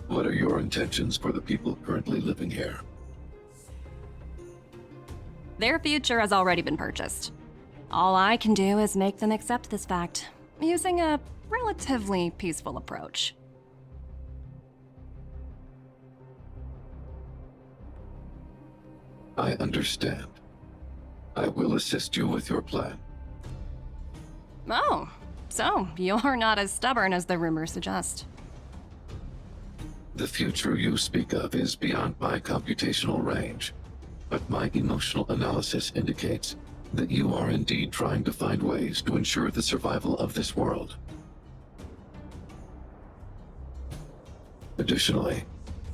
What are your intentions for the people currently living here?
Their future has already been purchased. All I can do is make them accept this fact, using a relatively peaceful approach.
I understand. I will assist you with your plan.
Oh, so you're not as stubborn as the rumors suggest.
The future you speak of is beyond my computational range, but my emotional analysis indicates that you are indeed trying to find ways to ensure the survival of this world. Additionally,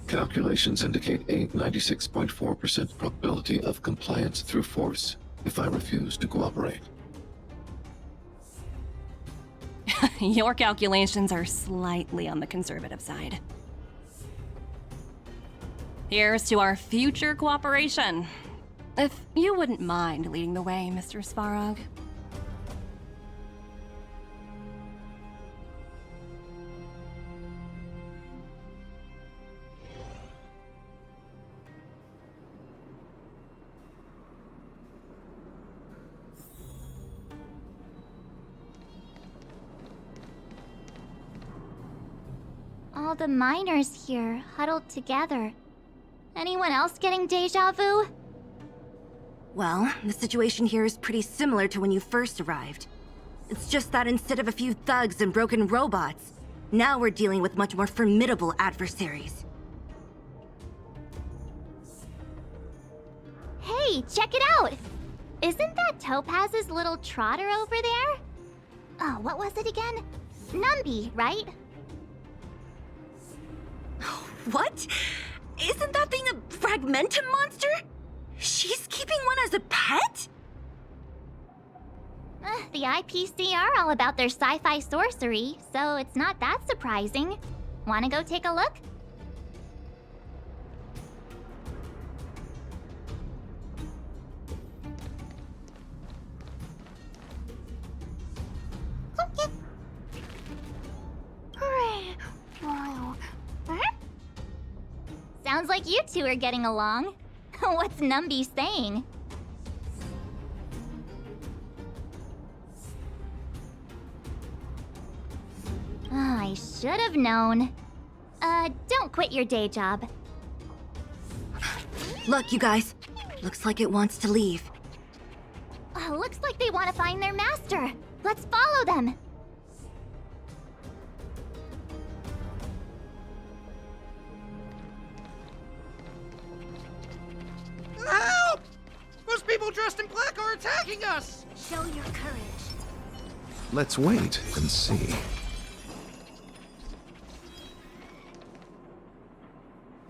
calculations indicate a 96.4% probability of compliance through force if I refuse to cooperate.
Your calculations are slightly on the conservative side. Here's to our future cooperation. If you wouldn't mind leading the way, Mr. Svarog.
All the miners here, huddled together. Anyone else getting deja vu?
Well, the situation here is pretty similar to when you first arrived. It's just that instead of a few thugs and broken robots, now we're dealing with much more formidable adversaries.
Hey, check it out! Isn't that Topaz's little trotter over there? Oh, what was it again? Numby, right?
What? Isn't that thing a fragmentum monster? She's keeping one as a pet?
The IPC are all about their sci-fi sorcery, so it's not that surprising. Wanna go take a look? Sounds like you two are getting along. What's Numby saying? I should have known. Don't quit your day job.
Look, you guys. Looks like it wants to leave.
Looks like they want to find their master. Let's follow them.
Help! Those people dressed in black are attacking us!
Show your courage.
Let's wait and see.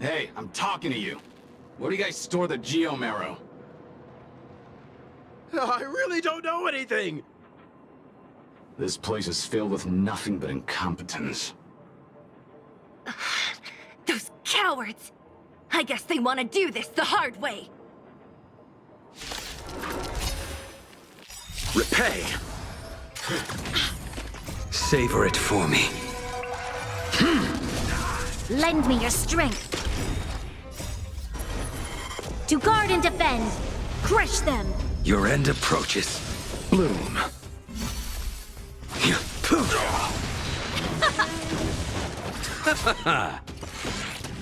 Hey, I'm talking to you. Where do you guys store the Geomarrow?
I really don't know anything!
This place is filled with nothing but incompetence.
Those cowards! I guess they want to do this the hard way.
Repay! Savor it for me.
Lend me your strength. To guard and defend. Crush them.
Your end approaches. Bloom.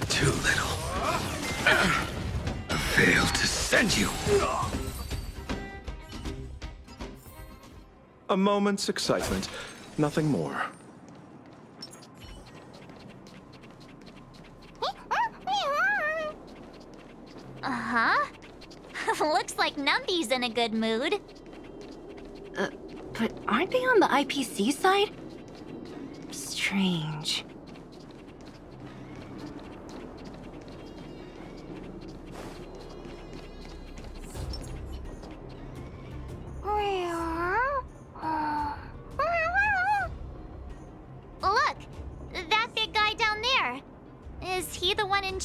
Too little. I failed to send you.
A moment's excitement, nothing more.
Uh-huh. Looks like Numby's in a good mood.
But aren't they on the IPC side? Strange.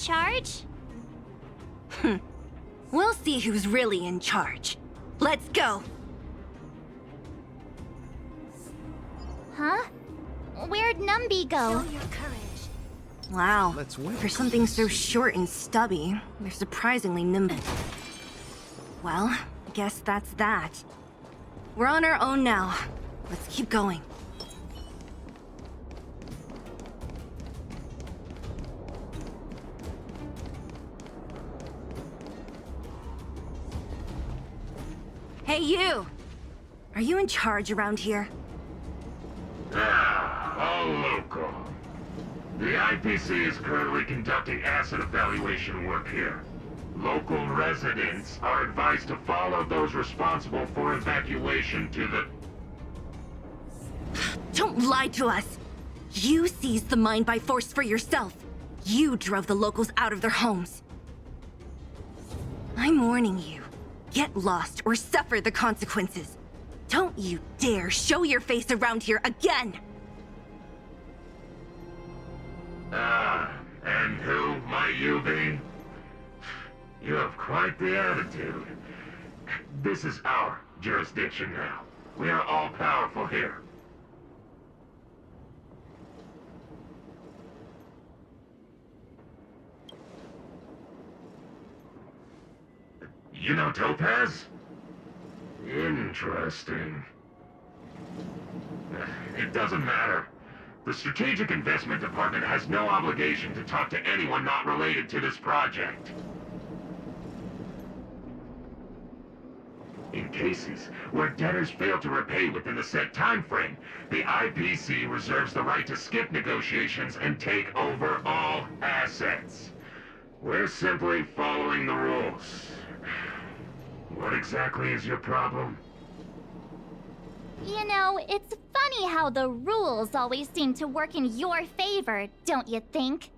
charge?
We'll see who's really in charge. Let's go!
Huh? Where'd Numby go?
Wow.
Let's wait.
For something so short and stubby, they're surprisingly nimble. Well, guess that's that. We're on our own now. Let's keep going. Hey, you! Are you in charge around here?
All local. The IPC is currently conducting asset evaluation work here. Local residents are advised to follow those responsible for evacuation to the...
Don't lie to us! You seized the mine by force for yourself. You drove the locals out of their homes. I'm warning you. Get lost or suffer the consequences. Don't you dare show your face around here again!
And who might you be? You have quite the attitude. This is our jurisdiction now. We are all powerful here. You know Topaz? Interesting. It doesn't matter. The Strategic Investment Department has no obligation to talk to anyone not related to this project. In cases where debtors fail to repay within the set time frame, the IPC reserves the right to skip negotiations and take over all assets. We're simply following the rules. What exactly is your problem?
You know, it's funny how the rules always seem to work in your favor, don't you think?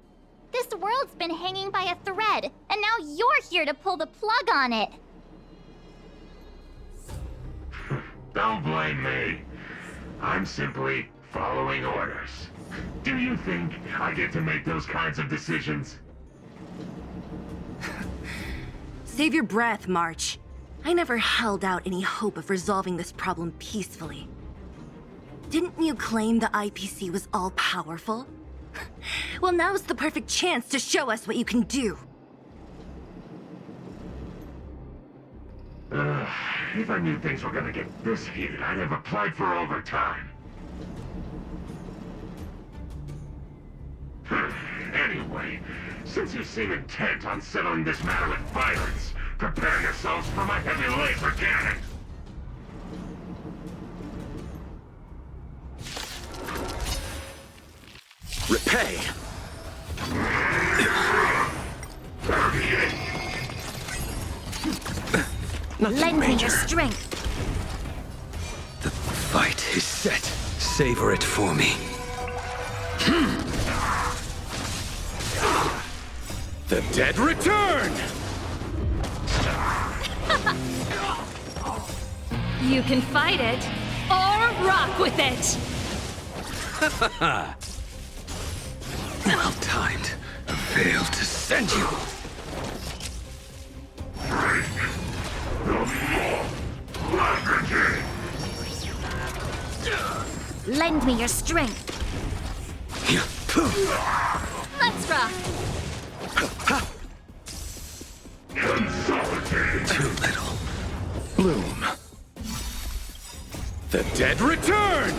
This world's been hanging by a thread, and now you're here to pull the plug on it.
Don't blame me. I'm simply following orders. Do you think I get to make those kinds of decisions?
Save your breath, March. I never held out any hope of resolving this problem peacefully. Didn't you claim the IPC was all-powerful? Well, now's the perfect chance to show us what you can do.
If I knew things were gonna get this heated, I'd have applied for overtime. Anyway, since you seem intent on settling this matter with violence, prepare yourselves for my heavy laser cannon!
Repay!
Lend me your strength.
The fight is set. Savor it for me.
The dead return!
You can fight it, or rock with it!
Well timed. A veil to send you.
Lend me your strength.
Let's rock!
Too little.
Bloom. The dead return!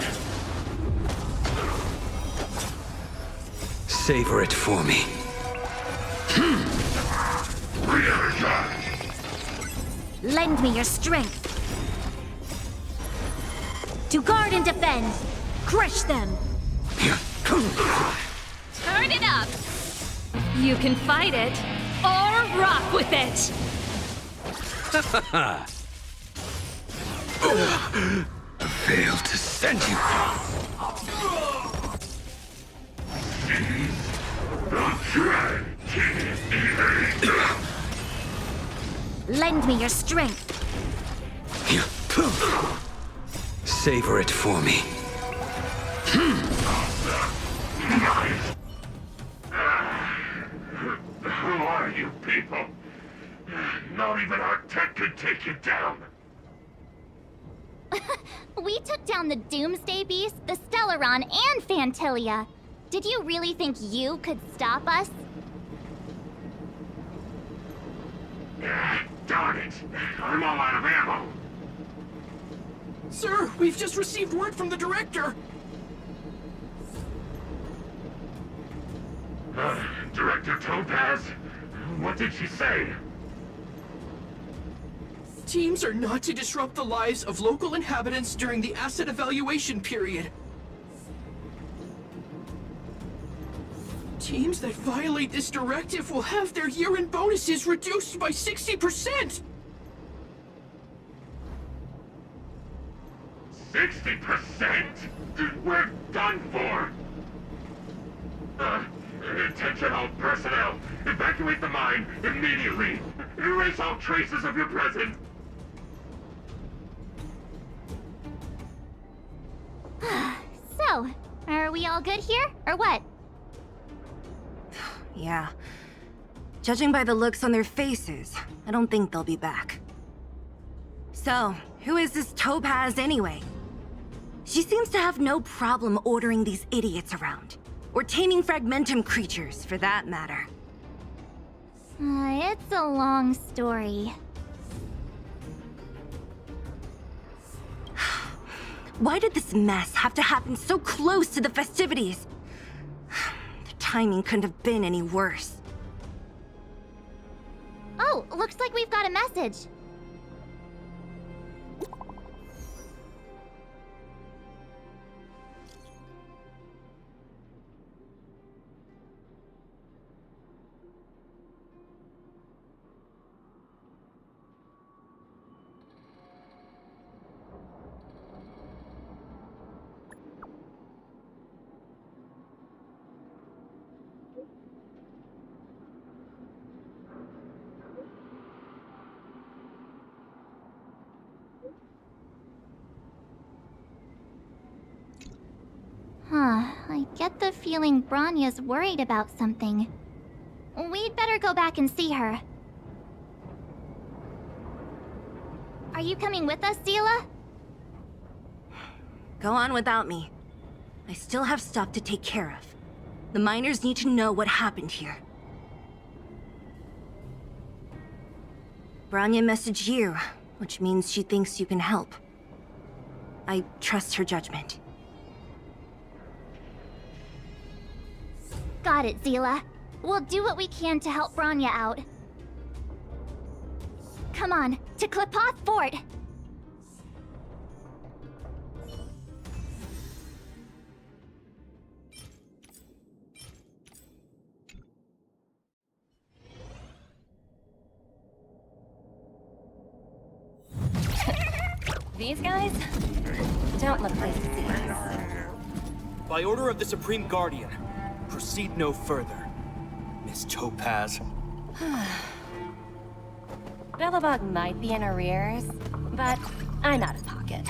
Savor it for me.
Lend me your strength. To guard and defend. Crush them.
Turn it up! You can fight it, or rock with it!
A veil to send you.
Lend me your strength.
Savor it for me.
you people. Not even our tech could take you down.
We took down the Doomsday Beast, the Stellaron, and Phantilia. Did you really think you could stop us?
Darn it! I'm all out of ammo!
Sir, we've just received word from the director!
Director Topaz? What did she say?
Teams are not to disrupt the lives of local inhabitants during the asset evaluation period. Teams that violate this directive will have their year-end bonuses reduced by 60%!
60%? We're done for! Attention all personnel! Evacuate the mine immediately! Erase all traces of your presence!
So, are we all good here, or what?
Yeah. Judging by the looks on their faces, I don't think they'll be back. So, who is this Topaz anyway? She seems to have no problem ordering these idiots around. Or taming fragmentum creatures, for that matter.
It's a long story.
Why did this mess have to happen so close to the festivities? The timing couldn't have been any worse.
Oh, looks like we've got a message. I get the feeling Bronya's worried about something. We'd better go back and see her. Are you coming with us, Zila?
Go on without me. I still have stuff to take care of. The miners need to know what happened here. Bronya messaged you, which means she thinks you can help. I trust her judgment.
Got it, Zila. We'll do what we can to help Bronya out. Come on, to Klipoth Fort!
These guys don't look like thieves.
By order of the Supreme Guardian, proceed no further, Miss Topaz.
Belobog might be in arrears, but I'm out of pocket.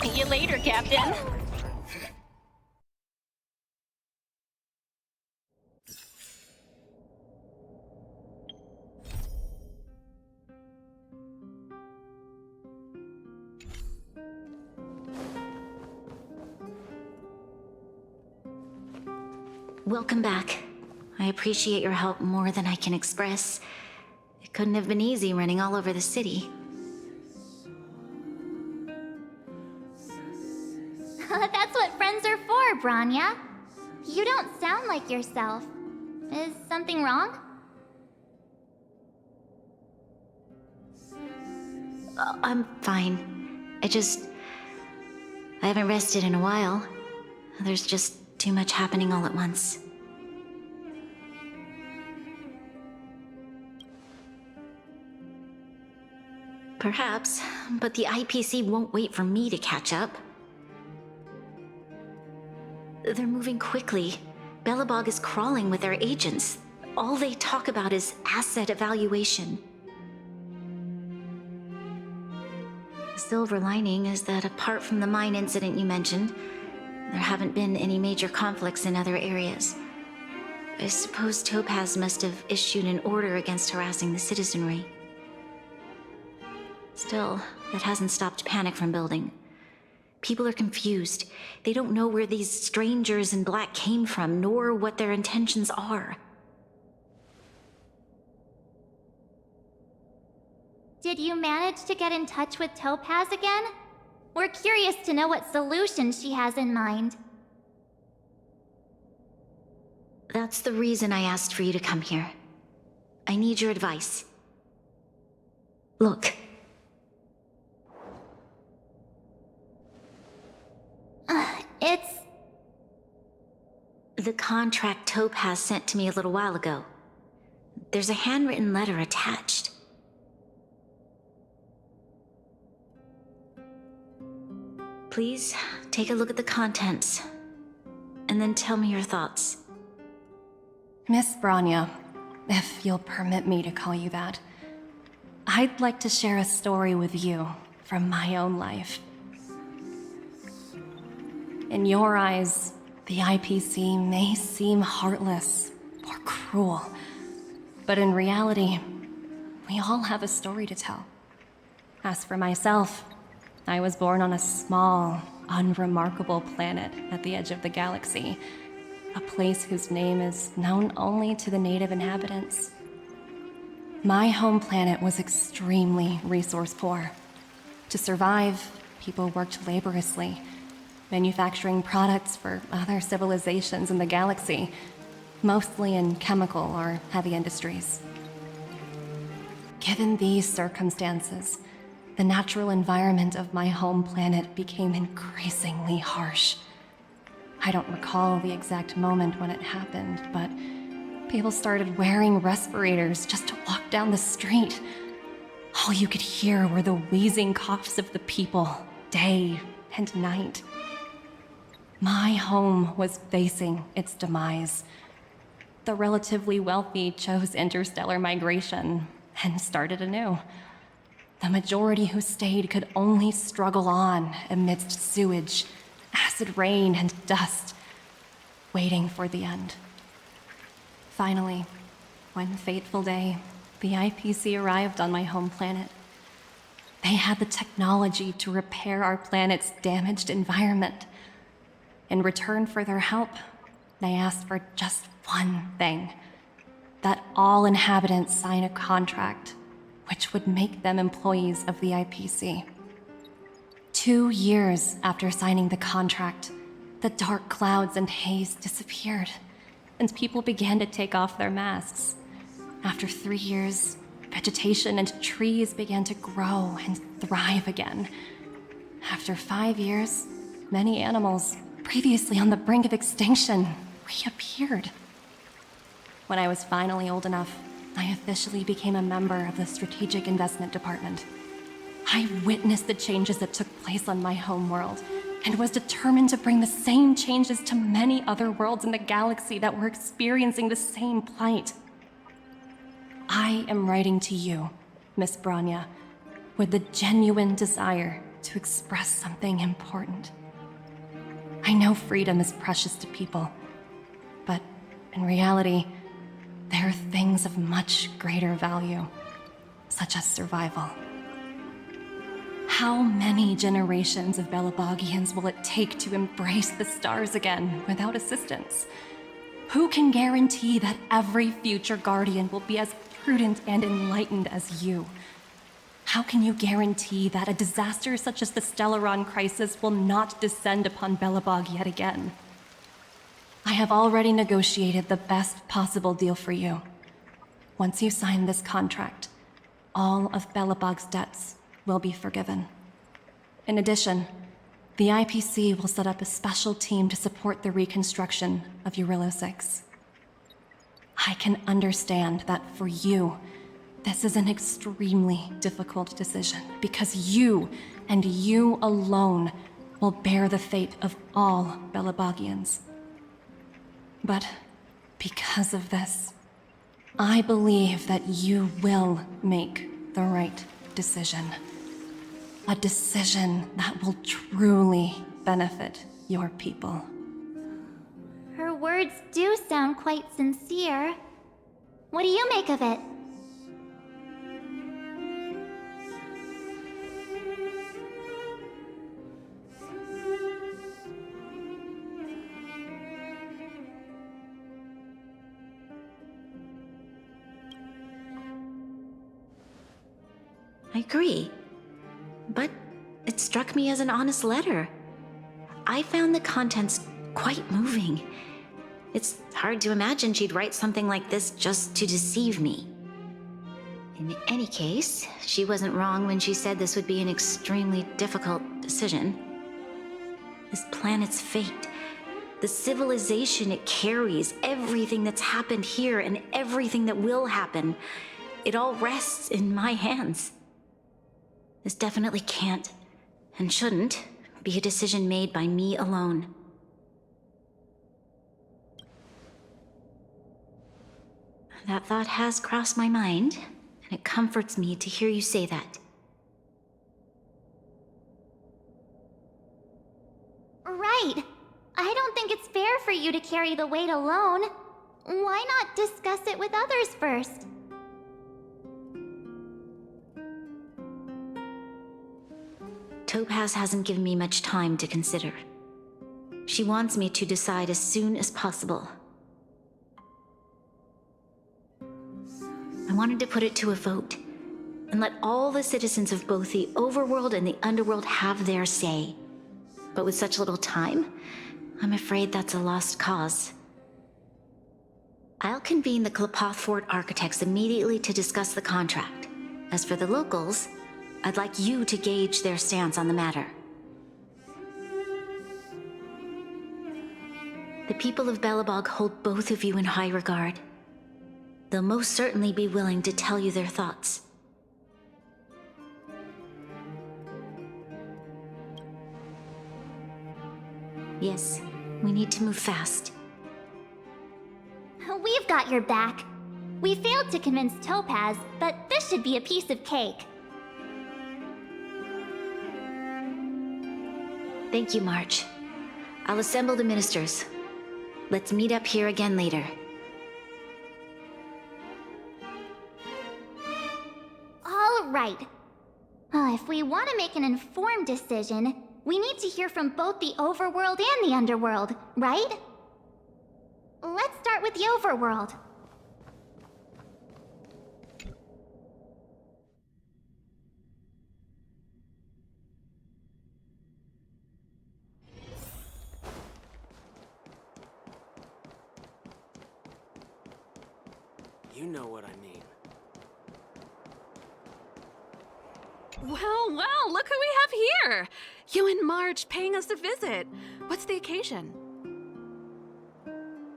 See you later, Captain.
Welcome back. I appreciate your help more than I can express. It couldn't have been easy running all over the city.
That's what friends are for, Bronya. You don't sound like yourself. Is something wrong?
I'm fine. I haven't rested in a while. There's just too much happening all at once. Perhaps, but the IPC won't wait for me to catch up. They're moving quickly. Belobog is crawling with their agents. All they talk about is asset evaluation. silver lining is that apart from the mine incident you mentioned, there haven't been any major conflicts in other areas. I suppose Topaz must have issued an order against harassing the citizenry. Still, that hasn't stopped panic from building. People are confused. They don't know where these strangers in black came from, nor what their intentions are.
Did you manage to get in touch with Topaz again? We're curious to know what solution she has in mind.
That's the reason I asked for you to come here. I need your advice. Look.
It's...
the contract Topaz sent to me a little while ago. There's a handwritten letter attached. Please, take a look at the contents, and then tell me your thoughts.
Miss Branya, if you'll permit me to call you that, I'd like to share a story with you from my own life. In your eyes, the IPC may seem heartless or cruel, but in reality, we all have a story to tell. As for myself, I was born on a small, unremarkable planet at the edge of the galaxy, a place whose name is known only to the native inhabitants. My home planet was extremely resource poor. To survive, people worked laboriously, manufacturing products for other civilizations in the galaxy, mostly in chemical or heavy industries. Given these circumstances, the natural environment of my home planet became increasingly harsh. I don't recall the exact moment when it happened, but people started wearing respirators just to walk down the street. All you could hear were the wheezing coughs of the people, day and night. My home was facing its demise. The relatively wealthy chose interstellar migration and started anew. The majority who stayed could only struggle on amidst sewage, acid rain, and dust, waiting for the end. Finally, one fateful day, the IPC arrived on my home planet. They had the technology to repair our planet's damaged environment. In return for their help, they asked for just one thing: that all inhabitants sign a contract which would make them employees of the IPC. 2 years after signing the contract, the dark clouds and haze disappeared, and people began to take off their masks. After 3 years, vegetation and trees began to grow and thrive again. After 5 years, many animals, previously on the brink of extinction, reappeared. When I was finally old enough, I officially became a member of the Strategic Investment Department. I witnessed the changes that took place on my home world, and was determined to bring the same changes to many other worlds in the galaxy that were experiencing the same plight. I am writing to you, Miss Branya, with the genuine desire to express something important. I know freedom is precious to people, but in reality, there are things of much greater value, such as survival. How many generations of Belabogians will it take to embrace the stars again without assistance? Who can guarantee that every future Guardian will be as prudent and enlightened as you? How can you guarantee that a disaster such as the Stellaron crisis will not descend upon Belobog yet again? I have already negotiated the best possible deal for you. Once you sign this contract, all of Belobog's debts will be forgiven. In addition, the IPC will set up a special team to support the reconstruction of Yarilo-VI. I can understand that for you, this is an extremely difficult decision, because you, and you alone, will bear the fate of all Belabogians. But because of this, I believe that you will make the right decision. A decision that will truly benefit your people.
Her words do sound quite sincere. What do you make of it?
I agree. But it struck me as an honest letter. I found the contents quite moving. It's hard to imagine she'd write something like this just to deceive me. In any case, she wasn't wrong when she said this would be an extremely difficult decision. This planet's fate, the civilization it carries, everything that's happened here and everything that will happen, it all rests in my hands. This definitely can't, and shouldn't, be a decision made by me alone. That thought has crossed my mind, and it comforts me to hear you say that.
Right. I don't think it's fair for you to carry the weight alone. Why not discuss it with others first?
Topaz hasn't given me much time to consider. She wants me to decide as soon as possible. I wanted to put it to a vote, and let all the citizens of both the overworld and the underworld have their say. But with such little time, I'm afraid that's a lost cause. I'll convene the Klapoth Fort architects immediately to discuss the contract. As for the locals, I'd like you to gauge their stance on the matter. The people of Belobog hold both of you in high regard. They'll most certainly be willing to tell you their thoughts. Yes, we need to move fast.
We've got your back. We failed to convince Topaz, but this should be a piece of cake.
Thank you, March. I'll assemble the ministers. Let's meet up here again later.
All right. If we want to make an informed decision, we need to hear from both the overworld and the underworld, right? Let's start with the overworld.
You know what I mean.
Well, well, look who we have here! You and Marge paying us a visit. What's the occasion?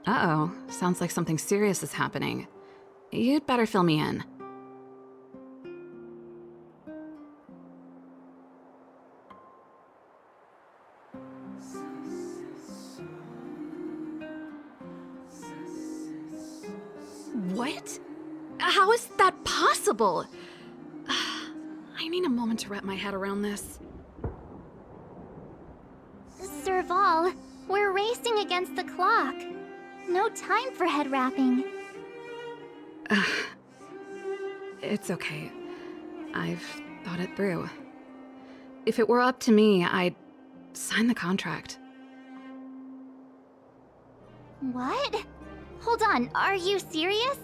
Uh-oh, sounds like something serious is happening. You'd better fill me in. What? How is that possible? I need a moment to wrap my head around this.
Serval, we're racing against the clock. No time for head wrapping.
It's okay. I've thought it through. If it were up to me, I'd sign the contract.
What? Hold on, are you serious?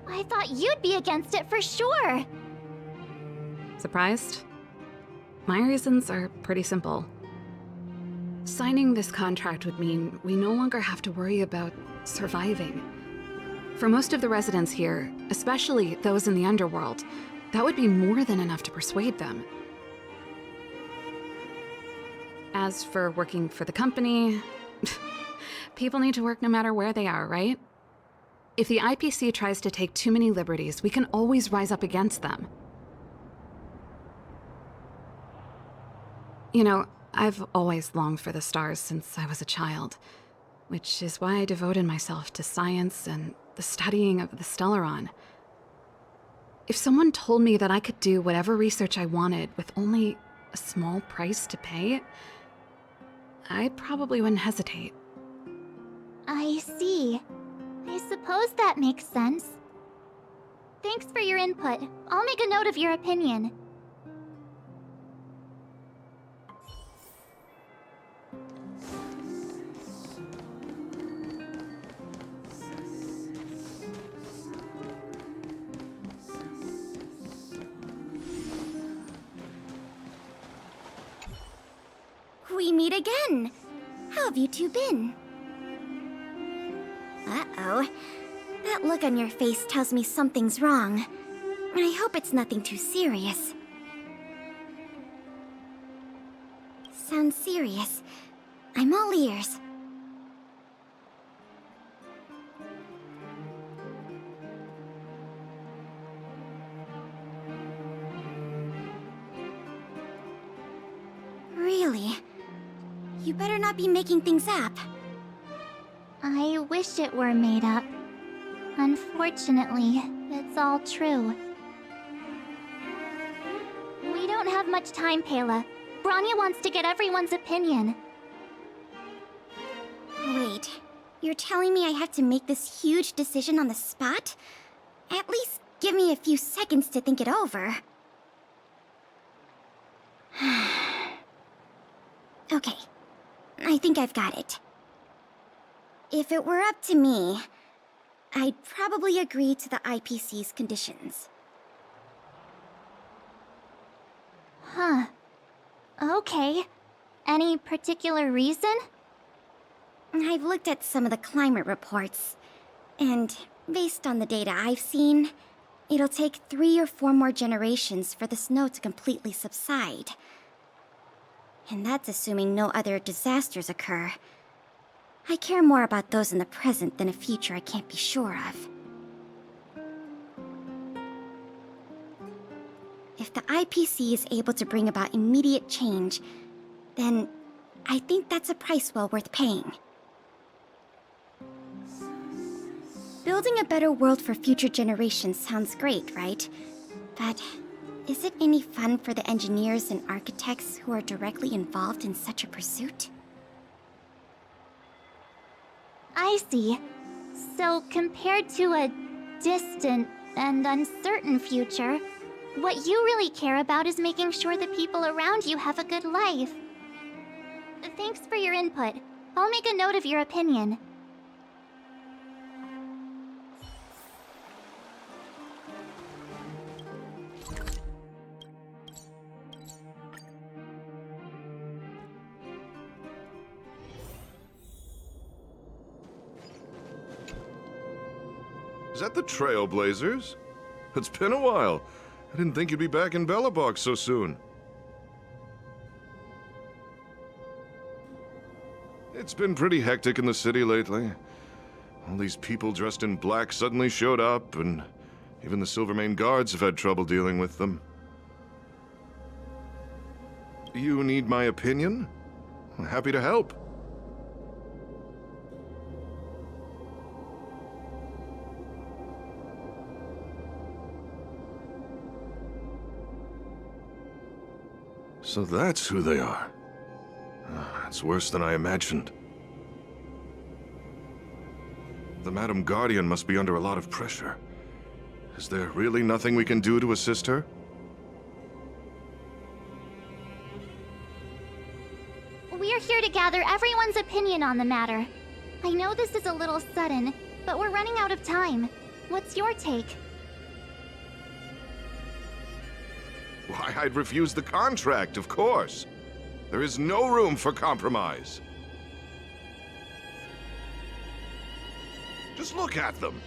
I thought you'd be against it for sure.
Surprised? My reasons are pretty simple. Signing this contract would mean we no longer have to worry about surviving. For most of the residents here, especially those in the underworld, that would be more than enough to persuade them. As for working for the company, people need to work no matter where they are, right? If the IPC tries to take too many liberties, we can always rise up against them. You know, I've always longed for the stars since I was a child, which is why I devoted myself to science and the studying of the Stellaron. If someone told me that I could do whatever research I wanted with only a small price to pay, I probably wouldn't hesitate.
I see. I suppose that makes sense. Thanks for your input. I'll make a note of your opinion.
We meet again. How have you two been? Uh-oh. That look on your face tells me something's wrong. I hope it's nothing too serious. Sounds serious. I'm all ears. Really? You better not be making things up.
I wish it were made up. Unfortunately, it's all true. We don't have much time, Pela. Branya wants to get everyone's opinion.
Wait, you're telling me I have to make this huge decision on the spot? At least give me a few seconds to think it over. Okay, I think I've got it. If it were up to me, I'd probably agree to the IPC's conditions.
Huh. Okay. Any particular reason?
I've looked at some of the climate reports, and based on the data I've seen, it'll take 3 or 4 more generations for the snow to completely subside. And that's assuming no other disasters occur. I care more about those in the present than a future I can't be sure of. If the IPC is able to bring about immediate change, then I think that's a price well worth paying. Building a better world for future generations sounds great, right? But is it any fun for the engineers and architects who are directly involved in such a pursuit?
I see. So compared to a distant and uncertain future, what you really care about is making sure the people around you have a good life. Thanks for your input. I'll make a note of your opinion.
Is that the Trailblazers? It's been a while. I didn't think you'd be back in Belobog so soon. It's been pretty hectic in the city lately. All these people dressed in black suddenly showed up, and even the Silvermane guards have had trouble dealing with them. You need my opinion? I'm happy to help. So that's who they are. It's worse than I imagined. The Madam Guardian must be under a lot of pressure. Is there really nothing we can do to assist her?
We're here to gather everyone's opinion on the matter. I know this is a little sudden, but we're running out of time. What's your take?
Why, I'd refuse the contract, of course. There is no room for compromise. Just look at them.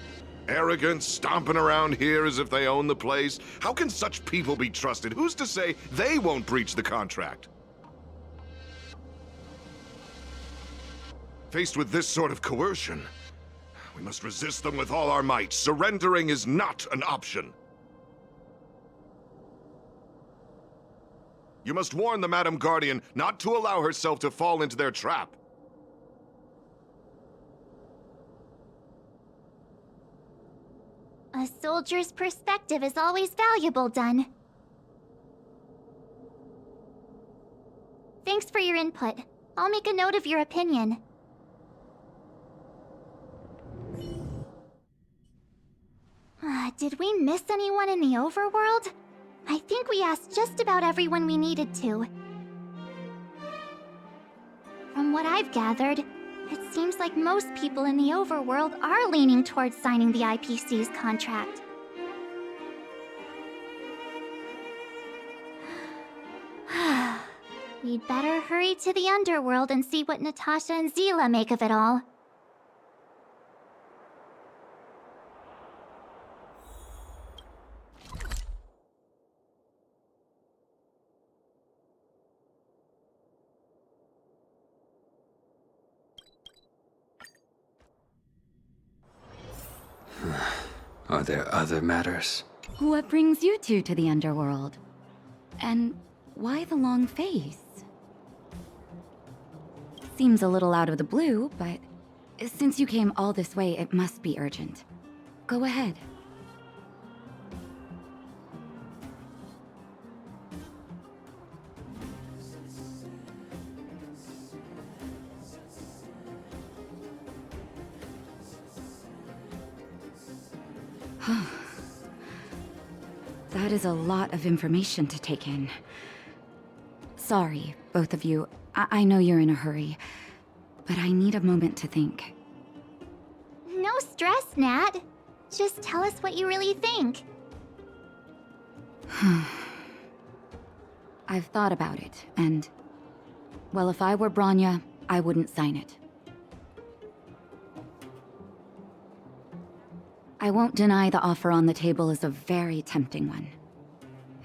Arrogant, stomping around here as if they own the place. How can such people be trusted? Who's to say they won't breach the contract? Faced with this sort of coercion, we must resist them with all our might. Surrendering is not an option. You must warn the Madam Guardian not to allow herself to fall into their trap.
A soldier's perspective is always valuable, Dun. Thanks for your input. I'll make a note of your opinion. Did we miss anyone in the overworld? I think we asked just about everyone we needed to. From what I've gathered, it seems like most people in the overworld are leaning towards signing the IPC's contract. We'd better hurry to the underworld and see what Natasha and Zila make of it all.
Are there other matters?
What brings you two to the underworld? And why the long face? Seems a little out of the blue, but since you came all this way, it must be urgent. Go ahead. That is a lot of information to take in. Sorry, both of you. I know you're in a hurry, but I need a moment to think.
No stress, Nat. Just tell us what you really think.
I've thought about it, and... well, if I were Bronya, I wouldn't sign it. I won't deny the offer on the table is a very tempting one.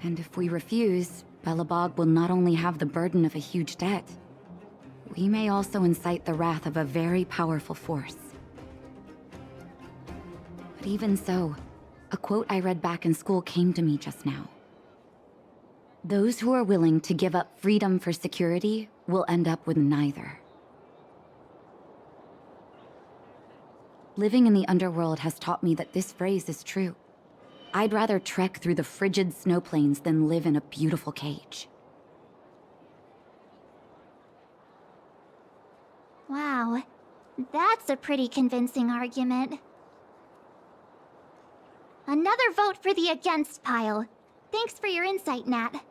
And if we refuse, Belobog will not only have the burden of a huge debt, we may also incite the wrath of a very powerful force. But even so, a quote I read back in school came to me just now. Those who are willing to give up freedom for security will end up with neither. Living in the underworld has taught me that this phrase is true. I'd rather trek through the frigid snow plains than live in a beautiful cage.
Wow, that's a pretty convincing argument. Another vote for the against pile. Thanks for your insight, Nat.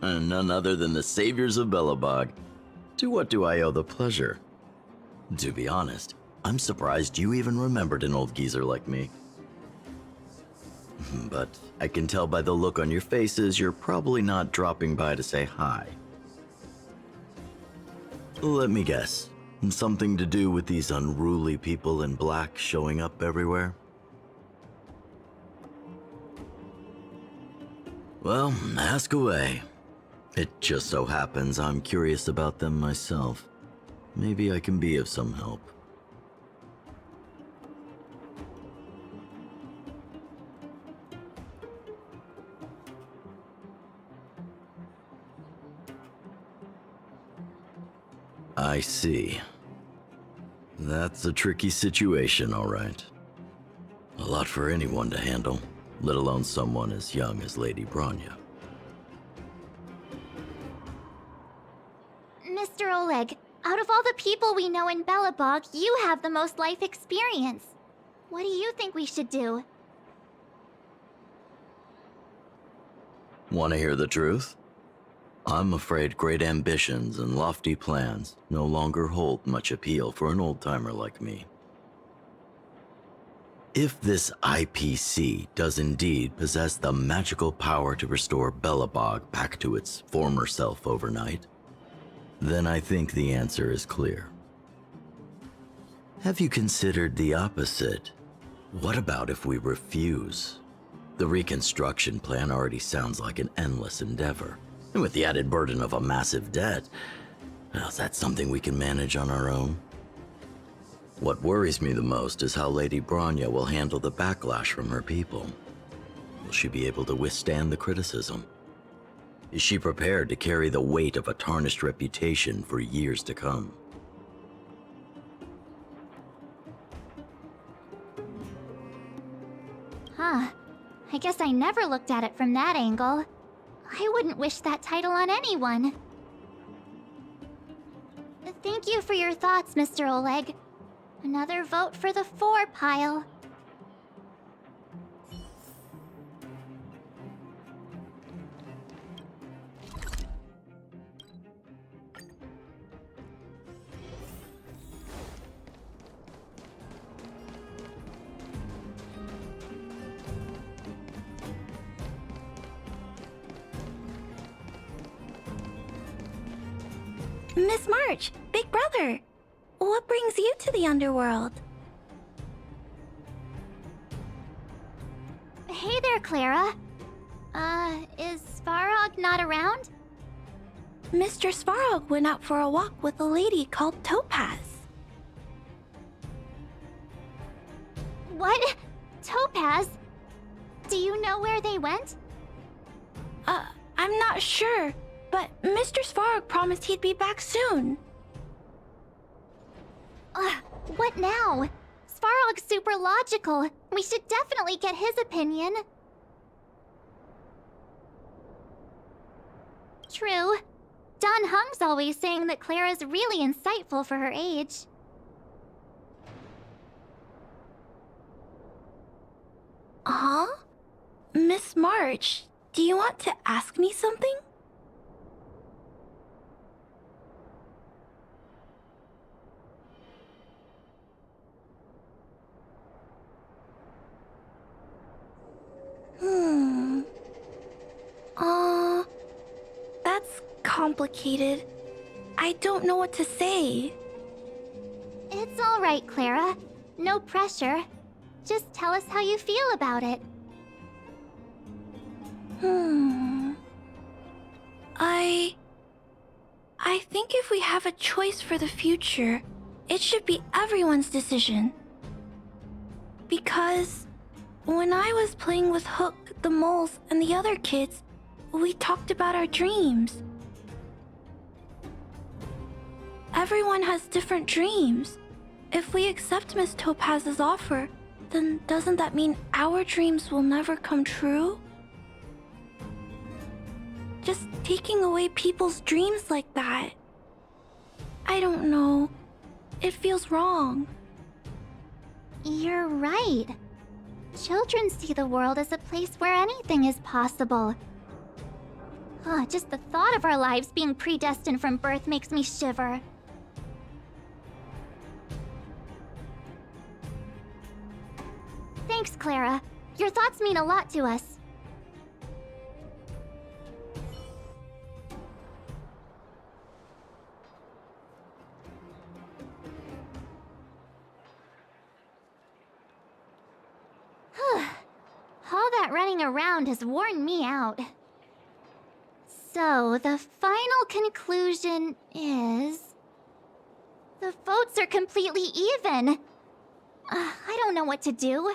None other than the saviors of Belobog. To what do I owe the pleasure? To be honest, I'm surprised you even remembered an old geezer like me. But I can tell by the look on your faces you're probably not dropping by to say hi. Let me guess. Something to do with these unruly people in black showing up everywhere? Well, ask away. It just so happens I'm curious about them myself. Maybe I can be of some help. I see. That's a tricky situation, all right. A lot for anyone to handle, let alone someone as young as Lady Bronya.
Mr. Oleg, out of all the people we know in Belobog, you have the most life experience. What do you think we should do?
Want to hear the truth? I'm afraid great ambitions and lofty plans no longer hold much appeal for an old-timer like me. If this IPC does indeed possess the magical power to restore Belobog back to its former self overnight, then I think the answer is clear. Have you considered the opposite? What about if we refuse? The reconstruction plan already sounds like an endless endeavor. And with the added burden of a massive debt, well, is that something we can manage on our own? What worries me the most is how Lady Bronya will handle the backlash from her people. Will she be able to withstand the criticism? Is she prepared to carry the weight of a tarnished reputation for years to come?
never looked at it from that angle. I wouldn't wish that title on anyone. Thank you for your thoughts, Mr. Oleg. Another vote for the 4 pile.
Miss March, Big Brother, what brings you to the underworld?
Hey there, Clara. Is Svarog not around?
Mr. Svarog went out for a walk with a lady called Topaz.
What? Topaz? Do you know where they went?
I'm not sure, but Mr. Svarog promised he'd be back soon.
What now? Svarog's super logical. We should definitely get his opinion. True. Don Hung's always saying that Clara's really insightful for her age.
Huh? Miss March, do you want to ask me something? That's complicated. I don't know what to say.
It's all right, Clara. No pressure. Just tell us how you feel about it.
I think if we have a choice for the future, it should be everyone's decision. Because when I was playing with Hook, the moles, and the other kids, we talked about our dreams. Everyone has different dreams. If we accept Miss Topaz's offer, then doesn't that mean our dreams will never come true? Just taking away people's dreams like that. I don't know. It feels wrong.
You're right. Children see the world as a place where anything is possible. Just the thought of our lives being predestined from birth makes me shiver. Thanks, Clara. Your thoughts mean a lot to us. All that running around has worn me out. So, the final conclusion is... the votes are completely even. I don't know what to do.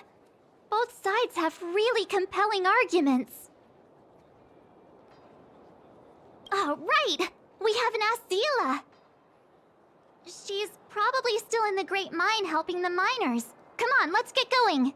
Both sides have really compelling arguments. Oh, right! We haven't asked Zila. She's probably still in the Great Mine helping the miners. Come on, let's get going.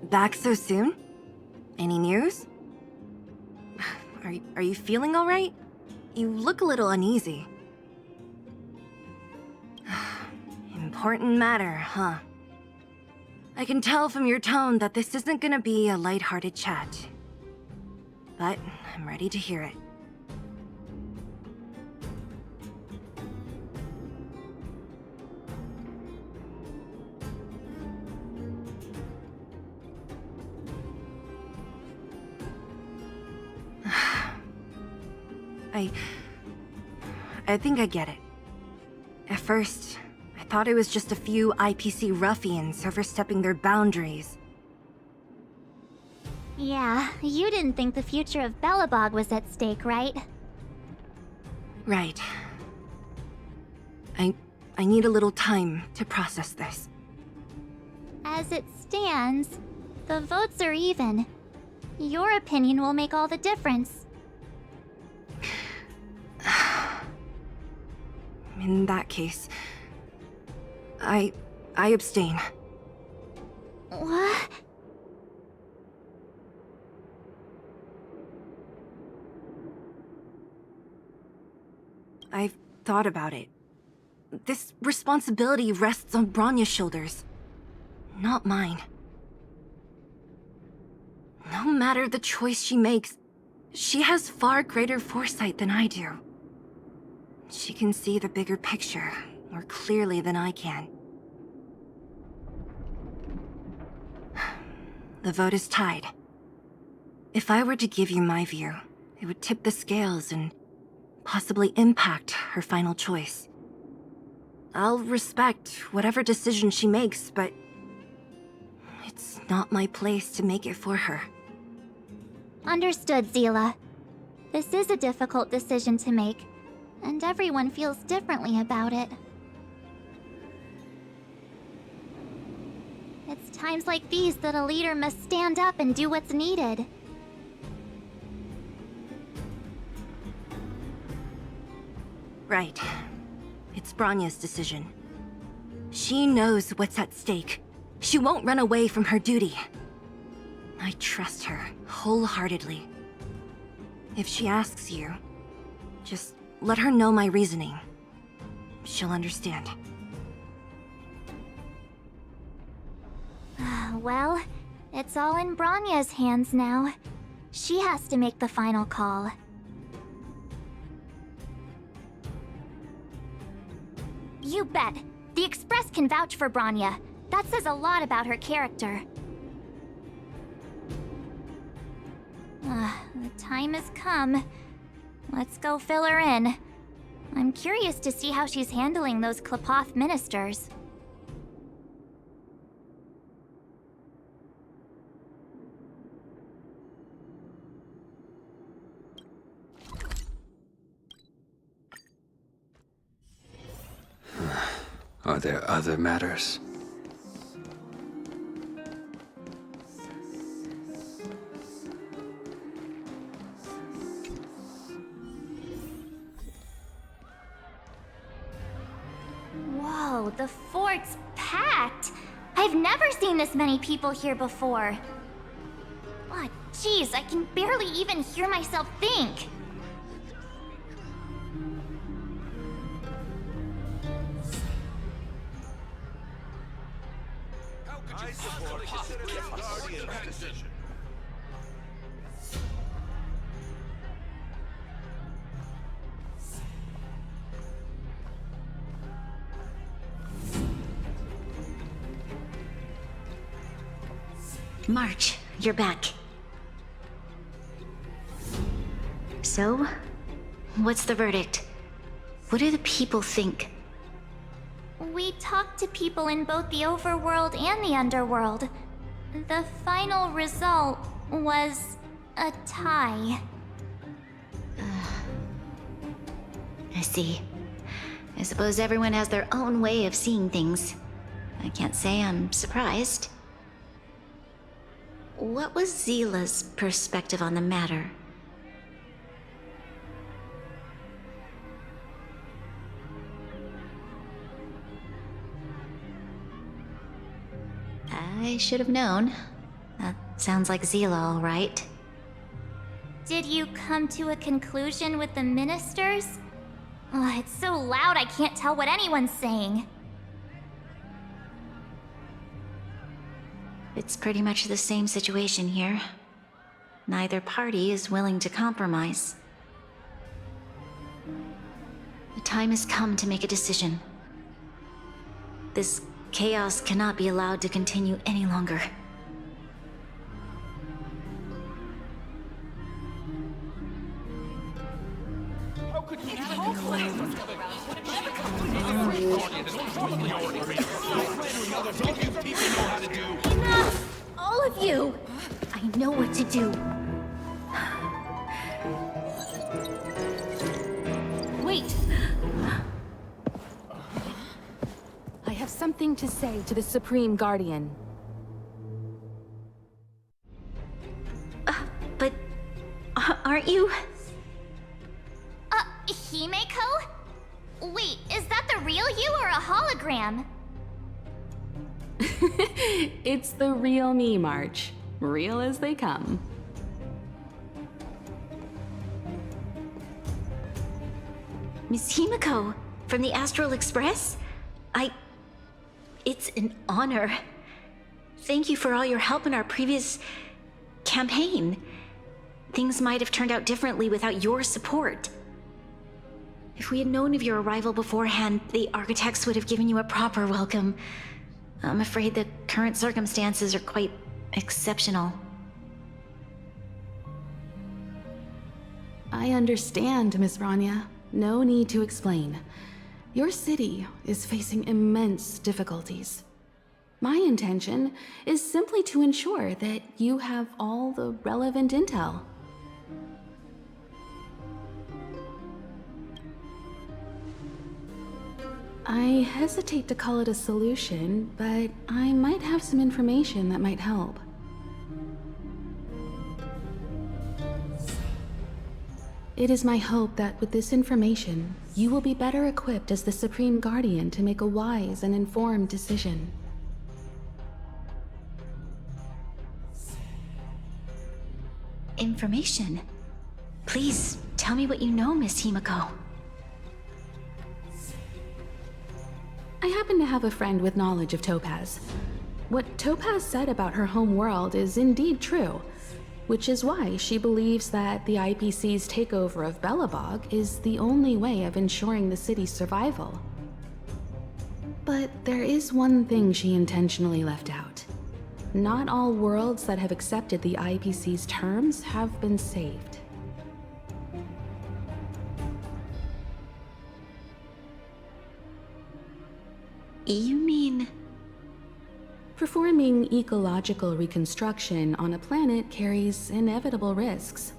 Back so soon? Any news? Are you feeling all right? You look a little uneasy. Important matter, huh? I can tell from your tone that this isn't gonna be a lighthearted chat. But I'm ready to hear it. I think I get it. At first, I thought it was just a few IPC ruffians overstepping their boundaries.
Yeah, you didn't think the future of Belobog was at stake, right?
Right. I need a little time to process this.
As it stands, the votes are even. Your opinion will make all the difference.
In that case, I abstain.
What?
I've thought about it. This responsibility rests on Bronya's shoulders, not mine. No matter the choice she makes, she has far greater foresight than I do. She can see the bigger picture more clearly than I can. The vote is tied. If I were to give you my view, it would tip the scales and possibly impact her final choice. I'll respect whatever decision she makes, but it's not my place to make it for her.
Understood, Zila. This is a difficult decision to make, and everyone feels differently about it. It's times like these that a leader must stand up and do what's needed.
Right. It's Bronya's decision. She knows what's at stake. She won't run away from her duty. I trust her wholeheartedly. If she asks you, just let her know my reasoning. She'll understand.
Well, it's all in Bronya's hands now. She has to make the final call. You bet. The Express can vouch for Bronya. That says a lot about her character. The time has come. Let's go fill her in. I'm curious to see how she's handling those Klapoth ministers.
Are there other matters?
Whoa, the fort's packed! I've never seen this many people here before. Oh, jeez, I can barely even hear myself think.
March, you're back. So, what's the verdict? What do the people think?
We talked to people in both the overworld and the underworld. The final result was a tie.
I see. I suppose everyone has their own way of seeing things. I can't say I'm surprised. What was Zila's perspective on the matter? I should have known. That sounds like Zila, all right.
Did you come to a conclusion with the ministers? Oh, it's so loud I can't tell what anyone's saying.
It's pretty much the same situation here. Neither party is willing to compromise. The time has come to make a decision. This chaos cannot be allowed to continue any longer.
Enough! All of you! I know what to do.
Wait! I have something to say to the Supreme Guardian.
Aren't you?
Himeko? Wait, is that the real you or a hologram?
It's the real me, March. Real as they come.
Miss Himeko, from the Astral Express? It's an honor. Thank you for all your help in our previous campaign. Things might have turned out differently without your support. If we had known of your arrival beforehand, the architects would have given you a proper welcome. I'm afraid the current circumstances are quite exceptional.
I understand, Miss Rania. No need to explain. Your city is facing immense difficulties. My intention is simply to ensure that you have all the relevant intel. I hesitate to call it a solution, but I might have some information that might help. It is my hope that with this information, you will be better equipped as the Supreme Guardian to make a wise and informed decision.
Information? Please, tell me what you know, Miss Himeko.
I happen to have a friend with knowledge of Topaz. What Topaz said about her home world is indeed true, which is why she believes that the IPC's takeover of Belobog is the only way of ensuring the city's survival. But there is one thing she intentionally left out. Not all worlds that have accepted the IPC's terms have been saved.
You mean...
Performing ecological reconstruction on a planet carries inevitable risks.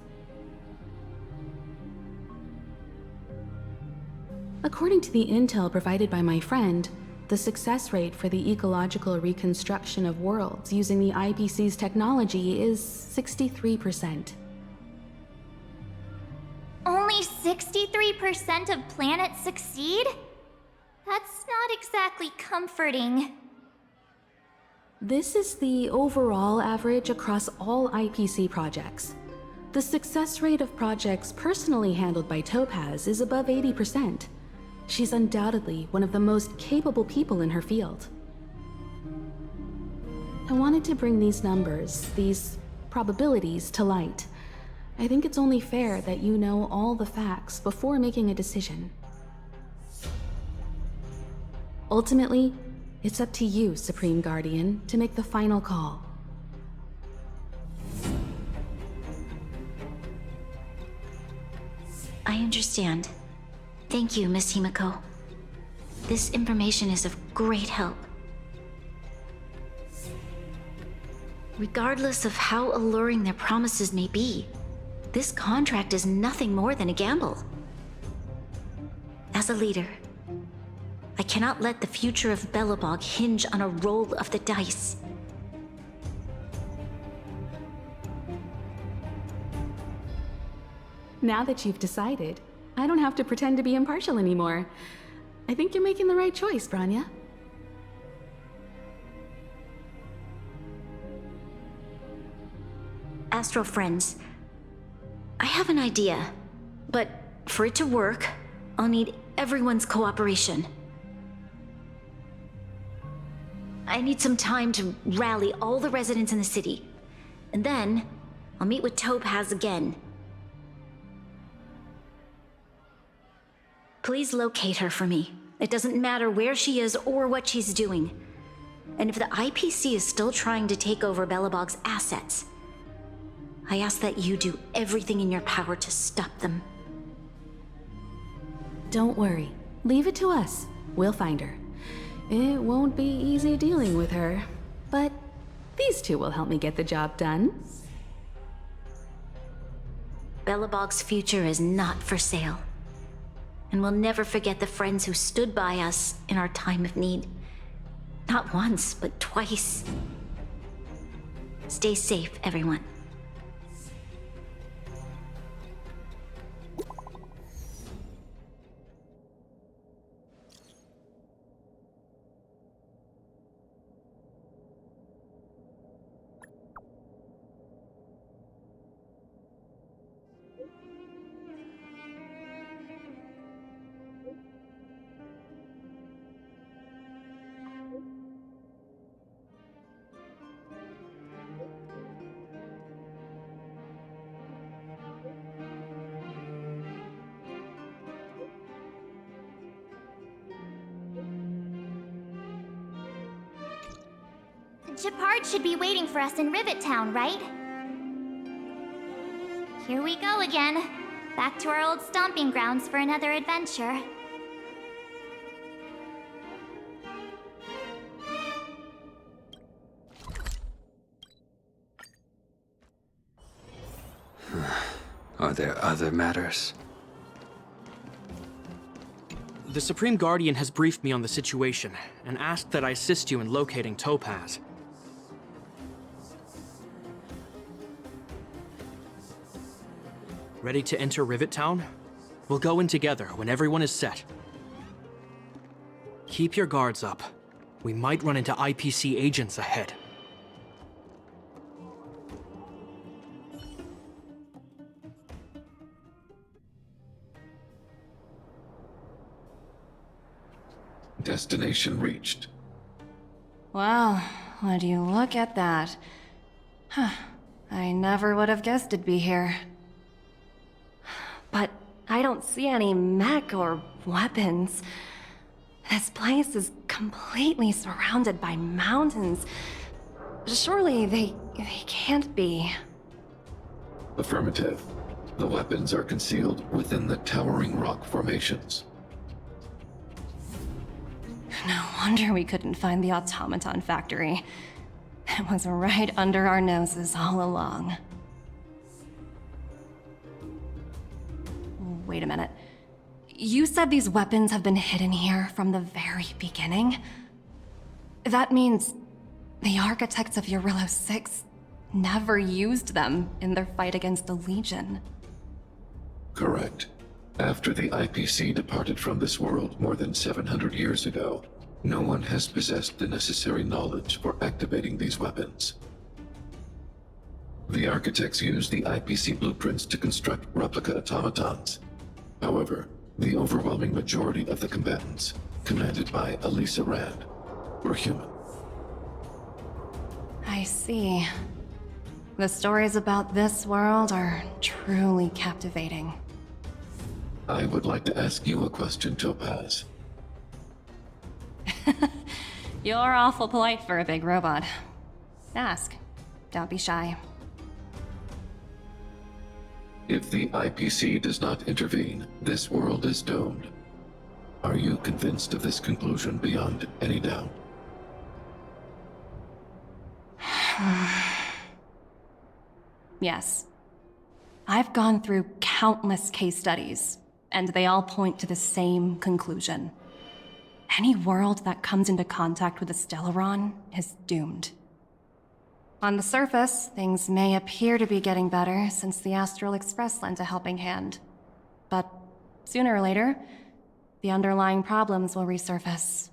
According to the intel provided by my friend, the success rate for the ecological reconstruction of worlds using the IPC's technology is 63%.
Only 63% of planets succeed? That's not exactly comforting.
This is the overall average across all IPC projects. The success rate of projects personally handled by Topaz is above 80%. She's undoubtedly one of the most capable people in her field. I wanted to bring these numbers, these probabilities, to light. I think it's only fair that you know all the facts before making a decision. Ultimately, it's up to you, Supreme Guardian, to make the final call.
I understand. Thank you, Miss Himeko. This information is of great help. Regardless of how alluring their promises may be, this contract is nothing more than a gamble. As a leader, I cannot let the future of Belobog hinge on a roll of the dice.
Now that you've decided, I don't have to pretend to be impartial anymore. I think you're making the right choice, Branya.
Astral friends, I have an idea, but for it to work, I'll need everyone's cooperation. I need some time to rally all the residents in the city, and then I'll meet with Topaz again. Please locate her for me. It doesn't matter where she is or what she's doing. And if the IPC is still trying to take over Belobog's assets, I ask that you do everything in your power to stop them.
Don't worry. Leave it to us. We'll find her. It won't be easy dealing with her, but these two will help me get the job done.
Belobog's future is not for sale. And we'll never forget the friends who stood by us in our time of need. Not once, but twice. Stay safe, everyone.
Shepard should be waiting for us in Rivet Town, right? Here we go again. Back to our old stomping grounds for another adventure.
Are there other matters?
The Supreme Guardian has briefed me on the situation and asked that I assist you in locating Topaz. Ready to enter Rivet Town? We'll go in together when everyone is set. Keep your guards up. We might run into IPC agents ahead.
Destination reached.
Wow, would you look at that? Huh, I never would have guessed it'd be here. But I don't see any mech or weapons. This place is completely surrounded by mountains. Surely they can't be.
Affirmative. The weapons are concealed within the towering rock formations.
No wonder we couldn't find the automaton factory. It was right under our noses all along. Wait a minute. You said these weapons have been hidden here from the very beginning? That means the architects of Yarilo-VI never used them in their fight against the Legion.
Correct. After the IPC departed from this world more than 700 years ago, no one has possessed the necessary knowledge for activating these weapons. The architects used the IPC blueprints to construct replica automatons. However, the overwhelming majority of the combatants, commanded by Elisa Rand, were human.
I see. The stories about this world are truly captivating.
I would like to ask you a question, Topaz.
You're awful polite for a big robot. Ask. Don't be shy.
If the IPC does not intervene, this world is doomed. Are you convinced of this conclusion beyond any doubt?
Yes. I've gone through countless case studies, and they all point to the same conclusion. Any world that comes into contact with a Stellaron is doomed. On the surface, things may appear to be getting better since the Astral Express lent a helping hand. But sooner or later, the underlying problems will resurface.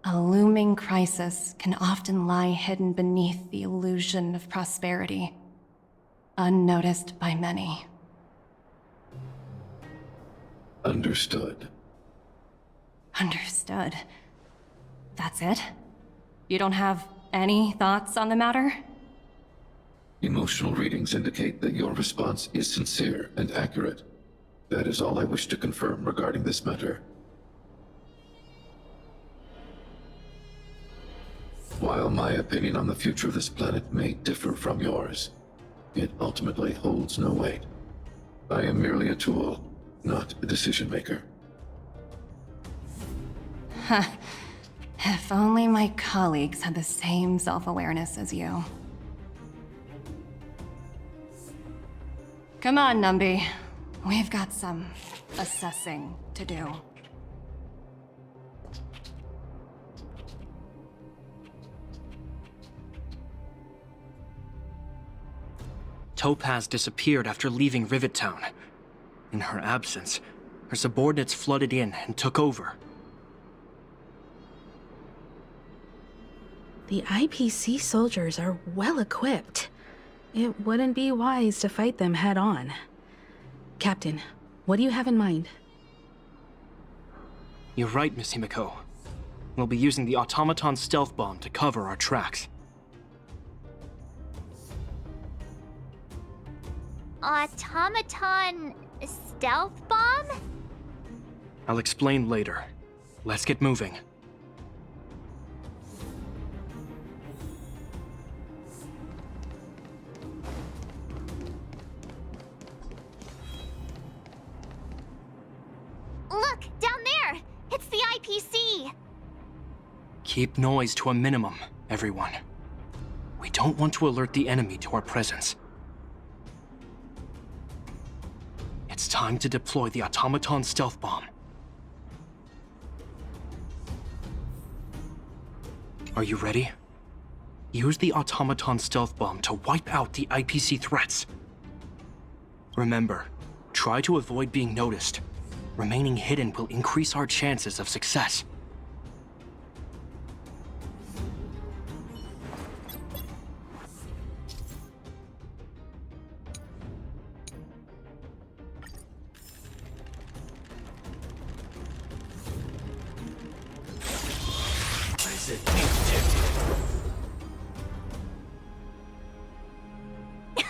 A looming crisis can often lie hidden beneath the illusion of prosperity, unnoticed by many.
Understood.
Understood. That's it? You don't have any thoughts on the matter?
Emotional readings indicate that your response is sincere and accurate. That is all I wish to confirm regarding this matter. While my opinion on the future of this planet may differ from yours, it ultimately holds no weight. I am merely a tool, not a decision maker.
Huh. If only my colleagues had the same self-awareness as you. Come on, Numby. We've got some assessing to do.
Topaz disappeared after leaving Rivet Town. In her absence, her subordinates flooded in and took over.
The IPC soldiers are well equipped. It wouldn't be wise to fight them head on. Captain, what do you have in mind?
You're right, Miss Himiko. We'll be using the automaton stealth bomb to cover our tracks.
Automaton stealth bomb?
I'll explain later. Let's get moving.
IPC.
Keep noise to a minimum, everyone. We don't want to alert the enemy to our presence. It's time to deploy the automaton stealth bomb. Are you ready? Use the automaton stealth bomb to wipe out the IPC threats. Remember, try to avoid being noticed. Remaining hidden will increase our chances of success.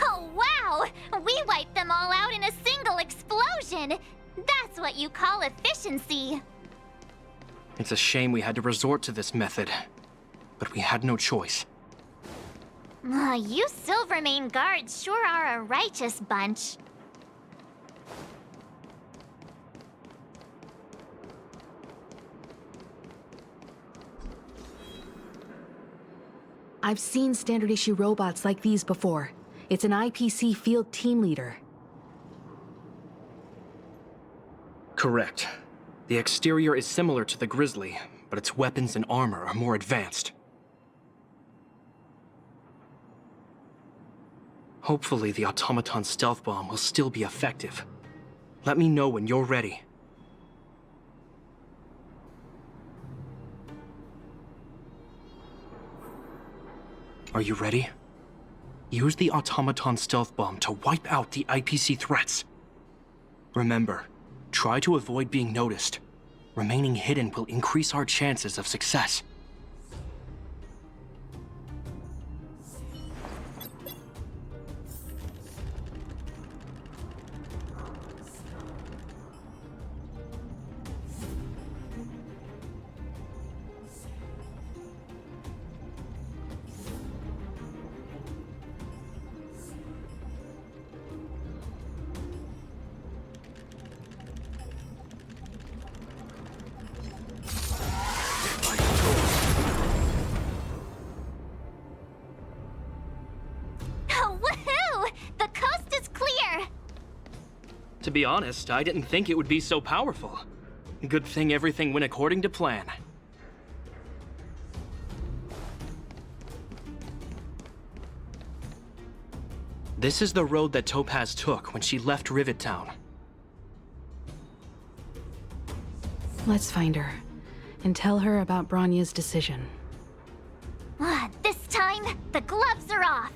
Oh, wow! We wiped them all out in a single explosion! That's what you call efficiency!
It's a shame we had to resort to this method, but we had no choice.
You Silvermane guards sure are a righteous bunch.
I've seen standard issue robots like these before. It's an IPC field team leader.
Correct. The exterior is similar to the Grizzly, but its weapons and armor are more advanced. Hopefully the automaton stealth bomb will still be effective. Let me know when you're ready. Are you ready? Use the automaton stealth bomb to wipe out the IPC threats. Remember, try to avoid being noticed. Remaining hidden will increase our chances of success. To be honest, I didn't think it would be so powerful. Good thing everything went according to plan. This is the road that Topaz took when she left Rivet Town.
Let's find her and tell her about Bronya's decision.
This time, the gloves are off.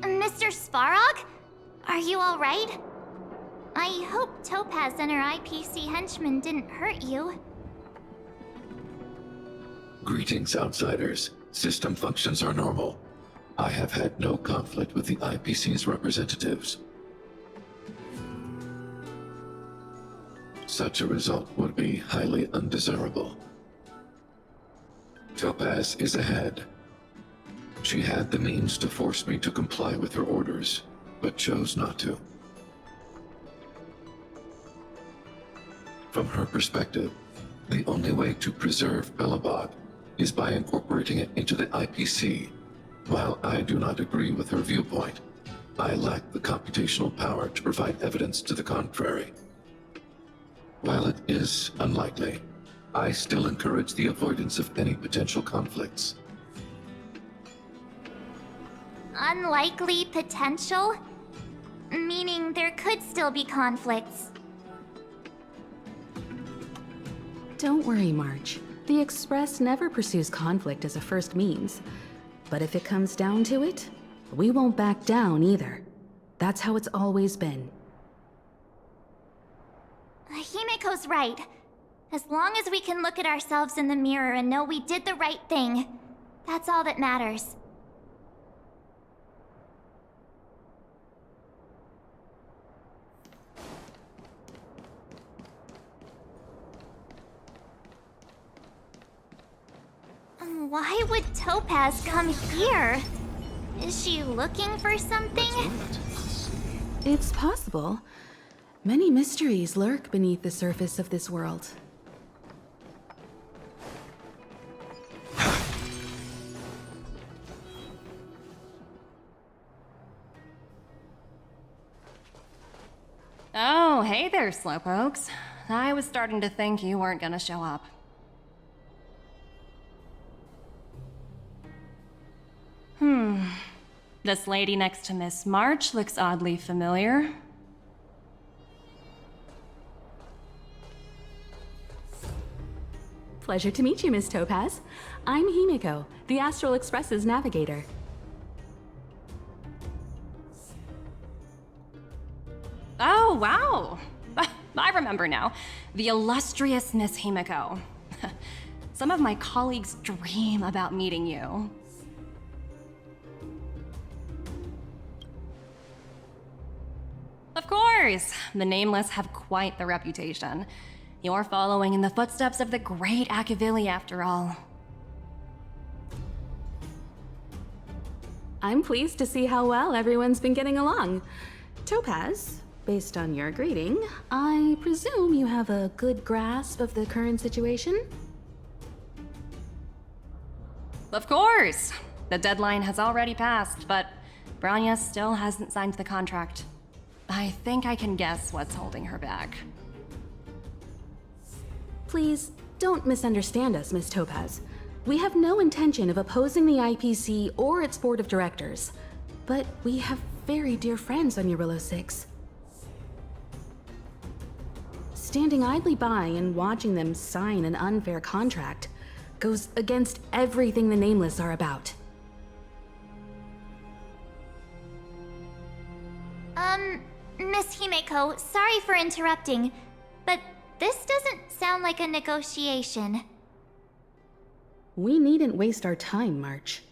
Mr. Svarog? Are you alright? I hope Topaz and her IPC henchmen didn't hurt you.
Greetings, outsiders. System functions are normal. I have had no conflict with the IPC's representatives. Such a result would be highly undesirable. Topaz is ahead. She had the means to force me to comply with her orders, but chose not to. From her perspective, the only way to preserve Belobog is by incorporating it into the IPC. While I do not agree with her viewpoint, I lack the computational power to provide evidence to the contrary. While it is unlikely, I still encourage the avoidance of any potential conflicts.
Unlikely potential? Meaning there could still be conflicts.
Don't worry, March. The Express never pursues conflict as a first means. But if it comes down to it, we won't back down either. That's how it's always been.
Himeko's right. As long as we can look at ourselves in the mirror and know we did the right thing, that's all that matters. Why would Topaz come here? Is she looking for something?
It's possible. Many mysteries lurk beneath the surface of this world.
Oh, hey there, slowpokes. I was starting to think you weren't gonna show up. This lady next to Miss March looks oddly familiar.
Pleasure to meet you, Miss Topaz. I'm Himiko, the Astral Express's navigator.
Oh, wow! I remember now. The illustrious Miss Himiko. Some of my colleagues dream about meeting you. Of course! The Nameless have quite the reputation. You're following in the footsteps of the great Akavili, after all.
I'm pleased to see how well everyone's been getting along. Topaz, based on your greeting, I presume you have a good grasp of the current situation?
Of course! The deadline has already passed, but Branya still hasn't signed the contract. I think I can guess what's holding her back.
Please, don't misunderstand us, Miss Topaz. We have no intention of opposing the IPC or its board of directors, but we have very dear friends on Yarilo-VI. Standing idly by and watching them sign an unfair contract goes against everything the Nameless are about.
Miss Himeko, sorry for interrupting, but this doesn't sound like a negotiation.
We needn't waste our time, March.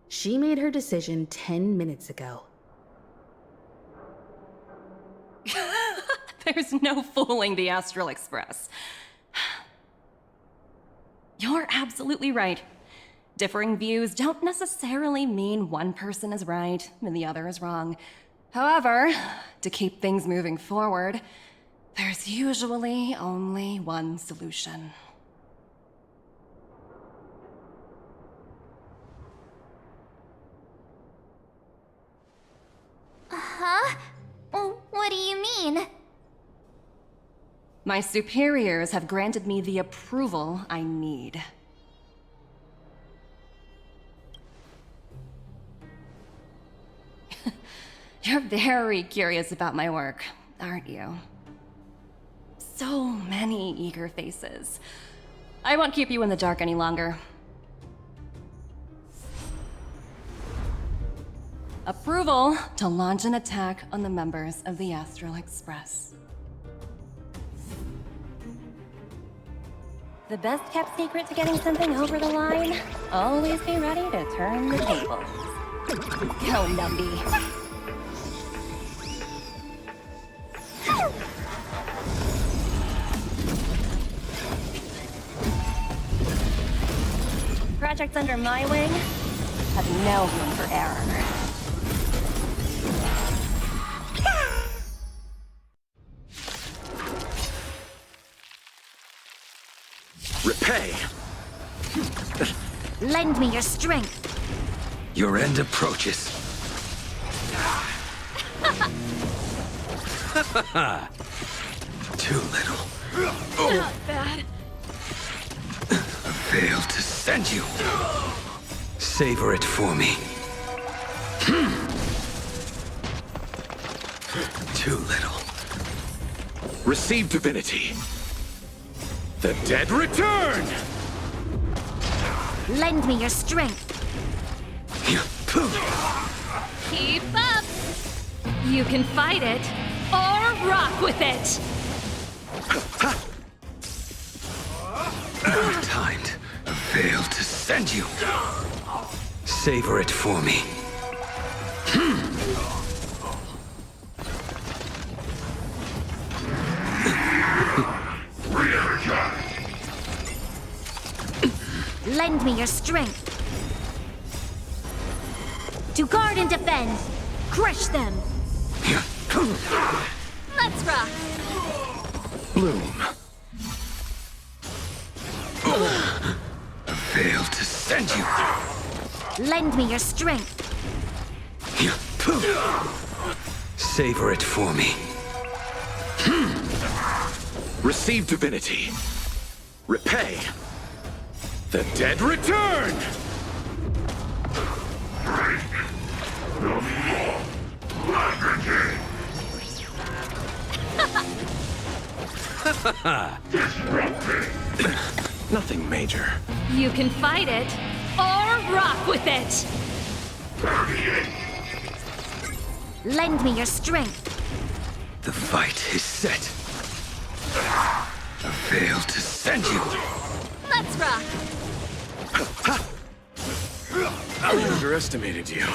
She made her decision 10 minutes ago.
There's no fooling the Astral Express. You're absolutely right. Differing views don't necessarily mean one person is right and the other is wrong. However, to keep things moving forward, there's usually only one solution.
Huh? What do you mean?
My superiors have granted me the approval I need. You're very curious about my work, aren't you? So many eager faces. I won't keep you in the dark any longer. Approval to launch an attack on the members of the Astral Express. The best kept secret to getting something over the line? Always be ready to turn the tables. Go, Numby. Projects under my wing have no room for error.
Repay!
Lend me your strength.
Your end approaches. Too little.
Not bad.
Failed to send you. Savor it for me. Too little.
Receive divinity. The dead return!
Lend me your strength.
Keep up! You can fight it, or rock with it!
Timed. Failed to send you. Savor it for me.
Lend me your strength. To guard and defend. Crush them.
Let's rock!
Bloom.
I failed to send you.
Lend me your strength.
Savor it for me.
Receive divinity. Repay. The dead return!
Nothing major.
You can fight it, or rock with it!
Lend me your strength.
The fight is set. I failed to send you.
Let's rock!
I underestimated you.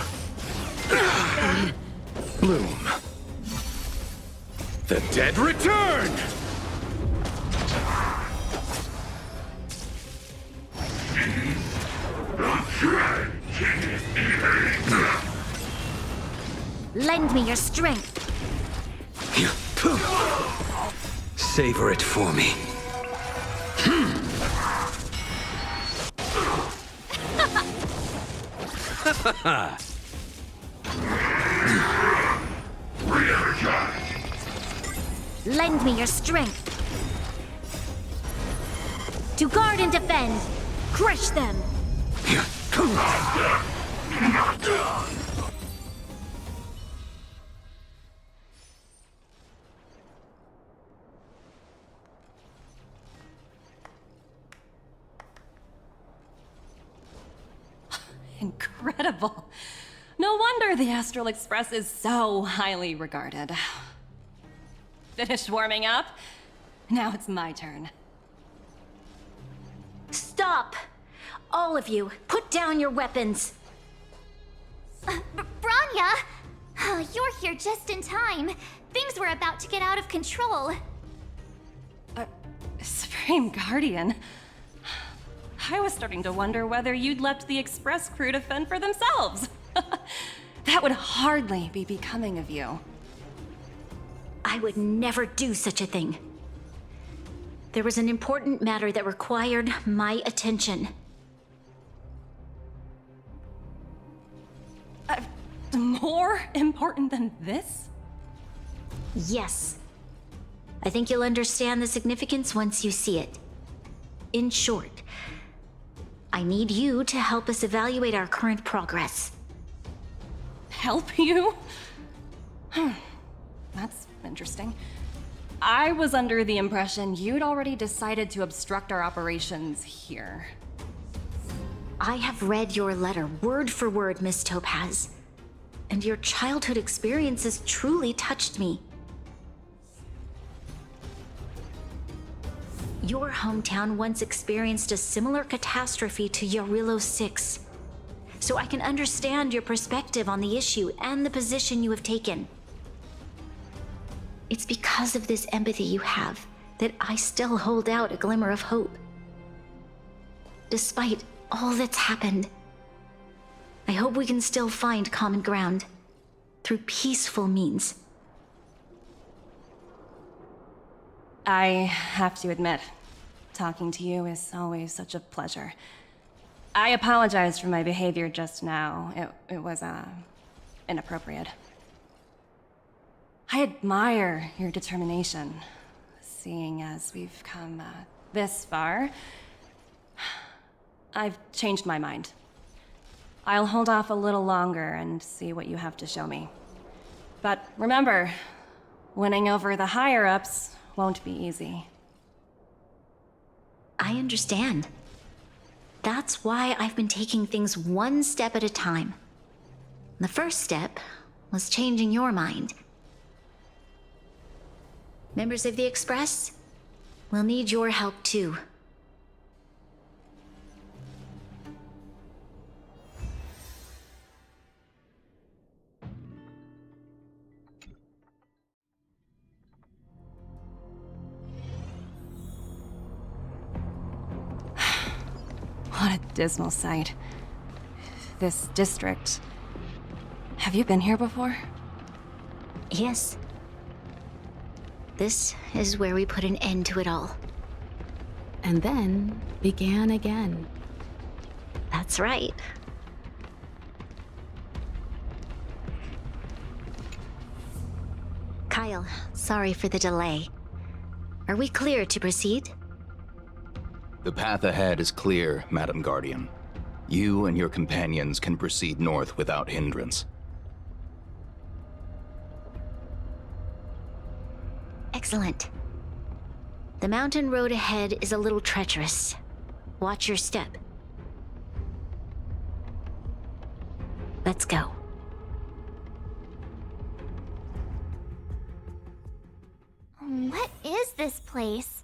Bloom. The dead return!
Lend me your strength.
Savor it for me.
Lend me your strength. To guard and defend. Crush them.
Incredible. No wonder the Astral Express is so highly regarded. Finished warming up? Now it's my turn.
Stop! All of you, put down your weapons.
Branya! You're here just in time. Things were about to get out of control.
Supreme Guardian? I was starting to wonder whether you'd left the Express crew to fend for themselves. That would hardly be becoming of you.
I would never do such a thing. There was an important matter that required my attention.
More important than this?
Yes. I think you'll understand the significance once you see it. In short, I need you to help us evaluate our current progress.
Help you? That's interesting. I was under the impression you'd already decided to obstruct our operations here.
I have read your letter word for word, Miss Topaz. And your childhood experiences truly touched me. Your hometown once experienced a similar catastrophe to Yarilo-VI. So I can understand your perspective on the issue and the position you have taken. It's because of this empathy you have that I still hold out a glimmer of hope. Despite all that's happened, I hope we can still find common ground through peaceful means.
I have to admit, talking to you is always such a pleasure. I apologize for my behavior just now. It was, inappropriate. I admire your determination, seeing as we've come, this far. I've changed my mind. I'll hold off a little longer and see what you have to show me. But remember, winning over the higher-ups won't be easy.
I understand. That's why I've been taking things one step at a time. The first step was changing your mind. Members of the Express, we'll need your help too.
What a dismal sight. This district. Have you been here before?
Yes. This is where we put an end to it all.
And then began again.
That's right. Kyle, sorry for the delay. Are we clear to proceed?
The path ahead is clear, Madam Guardian. You and your companions can proceed north without hindrance.
Excellent. The mountain road ahead is a little treacherous. Watch your step. Let's go.
What is this place?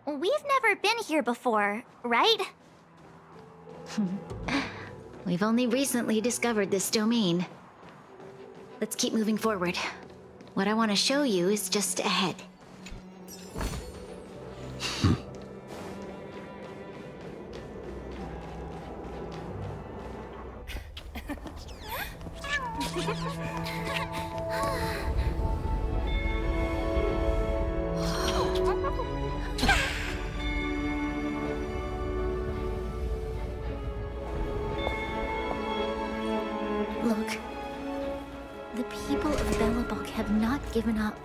We've never been here before, right?
We've only recently discovered this domain. Let's keep moving forward. What I want to show you is just ahead. Look. The people of Belobog have not given up.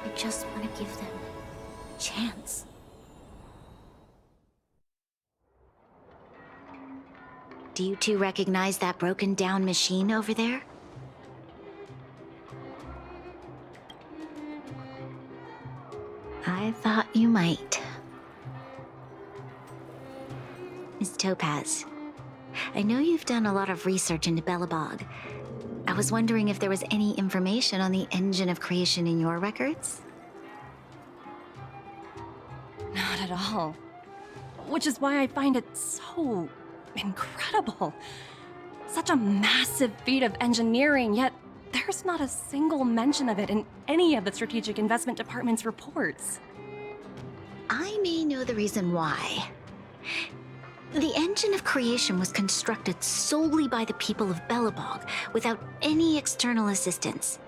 I just want to give them a chance. Do you two recognize that broken down machine over there? I thought you might. Miss Topaz, I know you've done a lot of research into Belobog. I was wondering if there was any information on the engine of creation in your records?
Not at all. Which is why I find it so incredible. Such a massive feat of engineering, yet there's not a single mention of it in any of the Strategic Investment Department's reports.
I may know the reason why. The engine of creation was constructed solely by the people of Belobog, without any external assistance.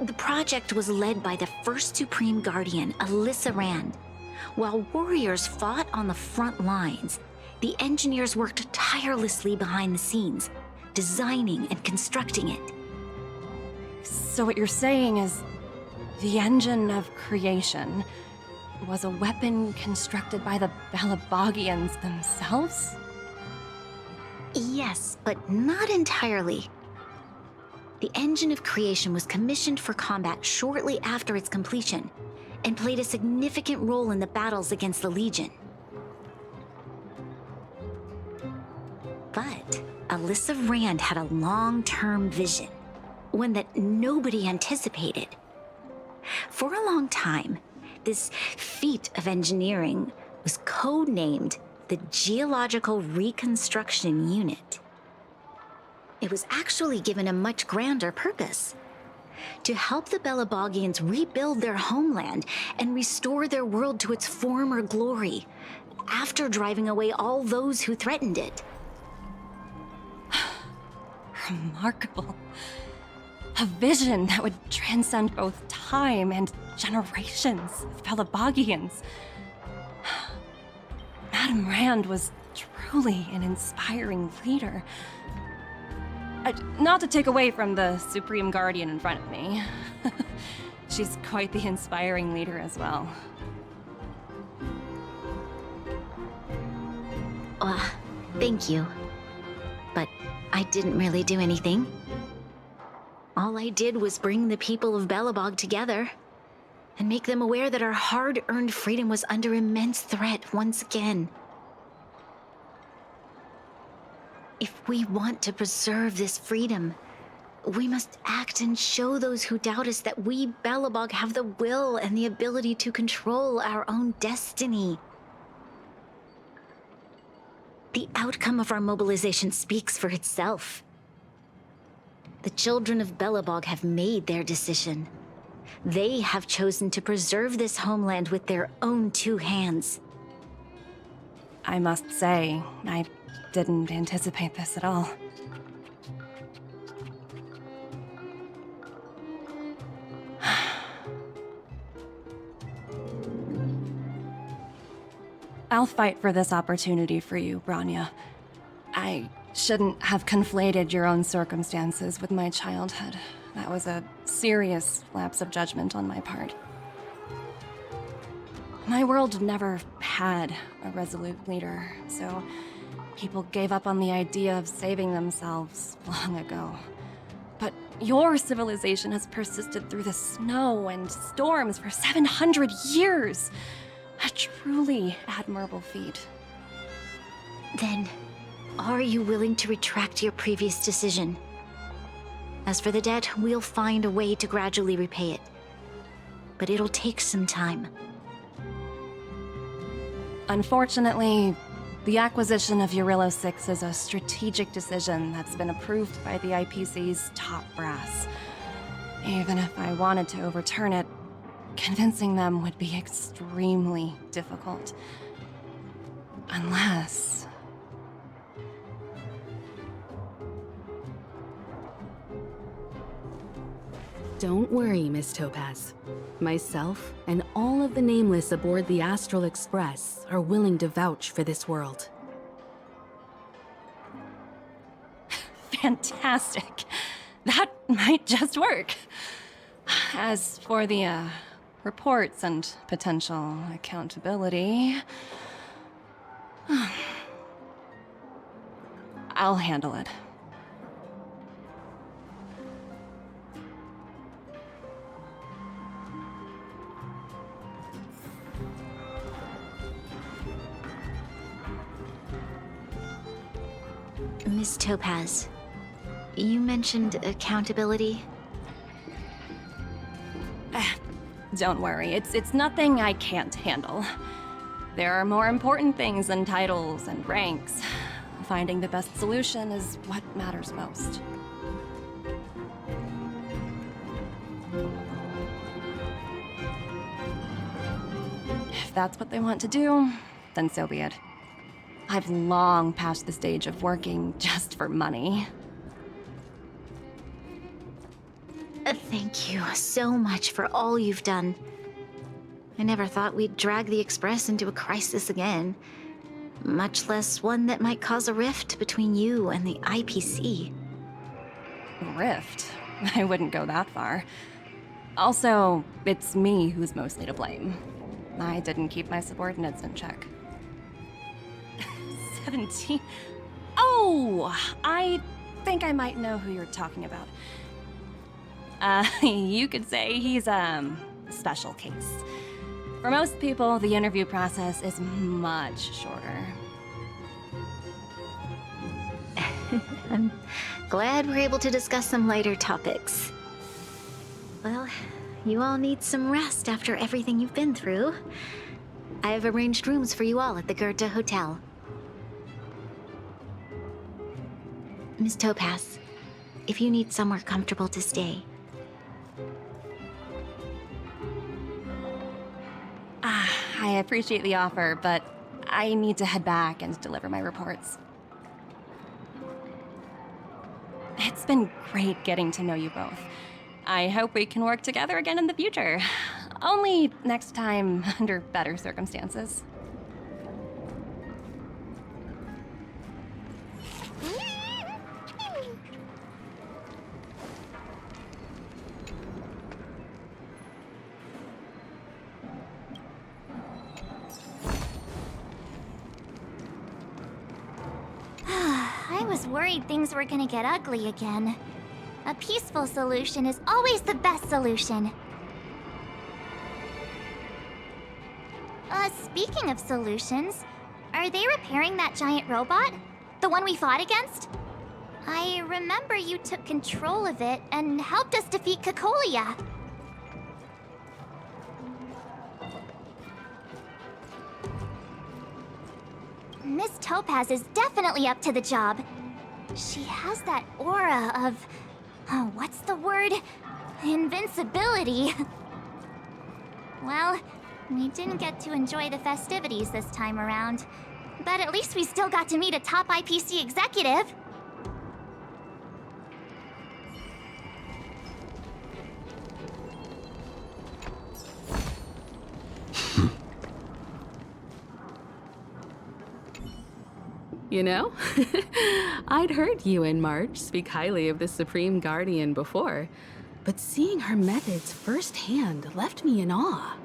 The project was led by the first Supreme Guardian, Alyssa Rand. While warriors fought on the front lines, the engineers worked tirelessly behind the scenes, designing and constructing it.
So what you're saying is, the engine of creation was a weapon constructed by the Belabogians themselves?
Yes, but not entirely. The engine of creation was commissioned for combat shortly after its completion, and played a significant role in the battles against the Legion. But Alyssa Rand had a long-term vision, one that nobody anticipated. For a long time, this feat of engineering was codenamed the Geological Reconstruction Unit. It was actually given a much grander purpose: to help the Belabogians rebuild their homeland and restore their world to its former glory, after driving away all those who threatened it.
Remarkable. A vision that would transcend both time and generations of Belabogians. Madame Rand was truly an inspiring leader. Not to take away from the Supreme Guardian in front of me. She's quite the inspiring leader as well.
Thank you. But I didn't really do anything. All I did was bring the people of Belobog together and make them aware that our hard-earned freedom was under immense threat once again. If we want to preserve this freedom, we must act and show those who doubt us that we Belobog have the will and the ability to control our own destiny. The outcome of our mobilization speaks for itself. The children of Belobog have made their decision. They have chosen to preserve this homeland with their own two hands.
I must say, I didn't anticipate this at all. I'll fight for this opportunity for you, Branya. I shouldn't have conflated your own circumstances with my childhood. That was a serious lapse of judgment on my part. My world never had a resolute leader, so people gave up on the idea of saving themselves long ago. But your civilization has persisted through the snow and storms for 700 years. A truly admirable feat.
Then, are you willing to retract your previous decision? As for the debt, we'll find a way to gradually repay it. But it'll take some time.
Unfortunately, the acquisition of Yarilo-VI is a strategic decision that's been approved by the IPC's top brass. Even if I wanted to overturn it, convincing them would be extremely difficult. Unless...
Don't worry, Miss Topaz. Myself and all of the nameless aboard the Astral Express are willing to vouch for this world.
Fantastic. That might just work. As for the, reports and potential accountability... I'll handle it.
Miss Topaz, you mentioned accountability.
Don't worry, it's nothing I can't handle. There are more important things than titles and ranks. Finding the best solution is what matters most. If that's what they want to do, then so be it. I've long passed the stage of working just for money.
Thank you so much for all you've done. I never thought we'd drag the Express into a crisis again. Much less one that might cause a rift between you and the IPC.
Rift? I wouldn't go that far. Also, it's me who's mostly to blame. I didn't keep my subordinates in check. 17? Oh! I think I might know who you're talking about. You could say he's a special case. For most people, the interview process is much shorter.
I'm glad we're able to discuss some lighter topics. Well, you all need some rest after everything you've been through. I have arranged rooms for you all at the Goethe Hotel. Miss Topaz, if you need somewhere comfortable to stay.
I appreciate the offer, but I need to head back and deliver my reports. It's been great getting to know you both. I hope we can work together again in the future. Only next time under better circumstances.
I was worried things were gonna get ugly again. A peaceful solution is always the best solution. Speaking of solutions, are they repairing that giant robot? The one we fought against? I remember you took control of it and helped us defeat Cocolia. Miss Topaz is definitely up to the job. She has that aura of... what's the word? Invincibility. Well, we didn't get to enjoy the festivities this time around. But at least we still got to meet a top IPC executive.
You know, I'd heard you and March speak highly of the Supreme Guardian before, but seeing her methods firsthand left me in awe.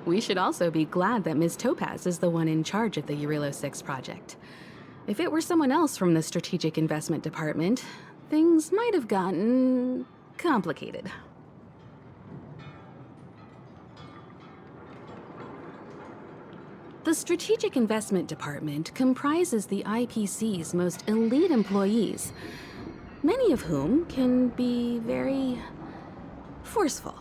We should also be glad that Ms. Topaz is the one in charge of the Yarilo-VI project. If it were someone else from the Strategic Investment Department, things might have gotten complicated. The Strategic Investment Department comprises the IPC's most elite employees, many of whom can be very forceful.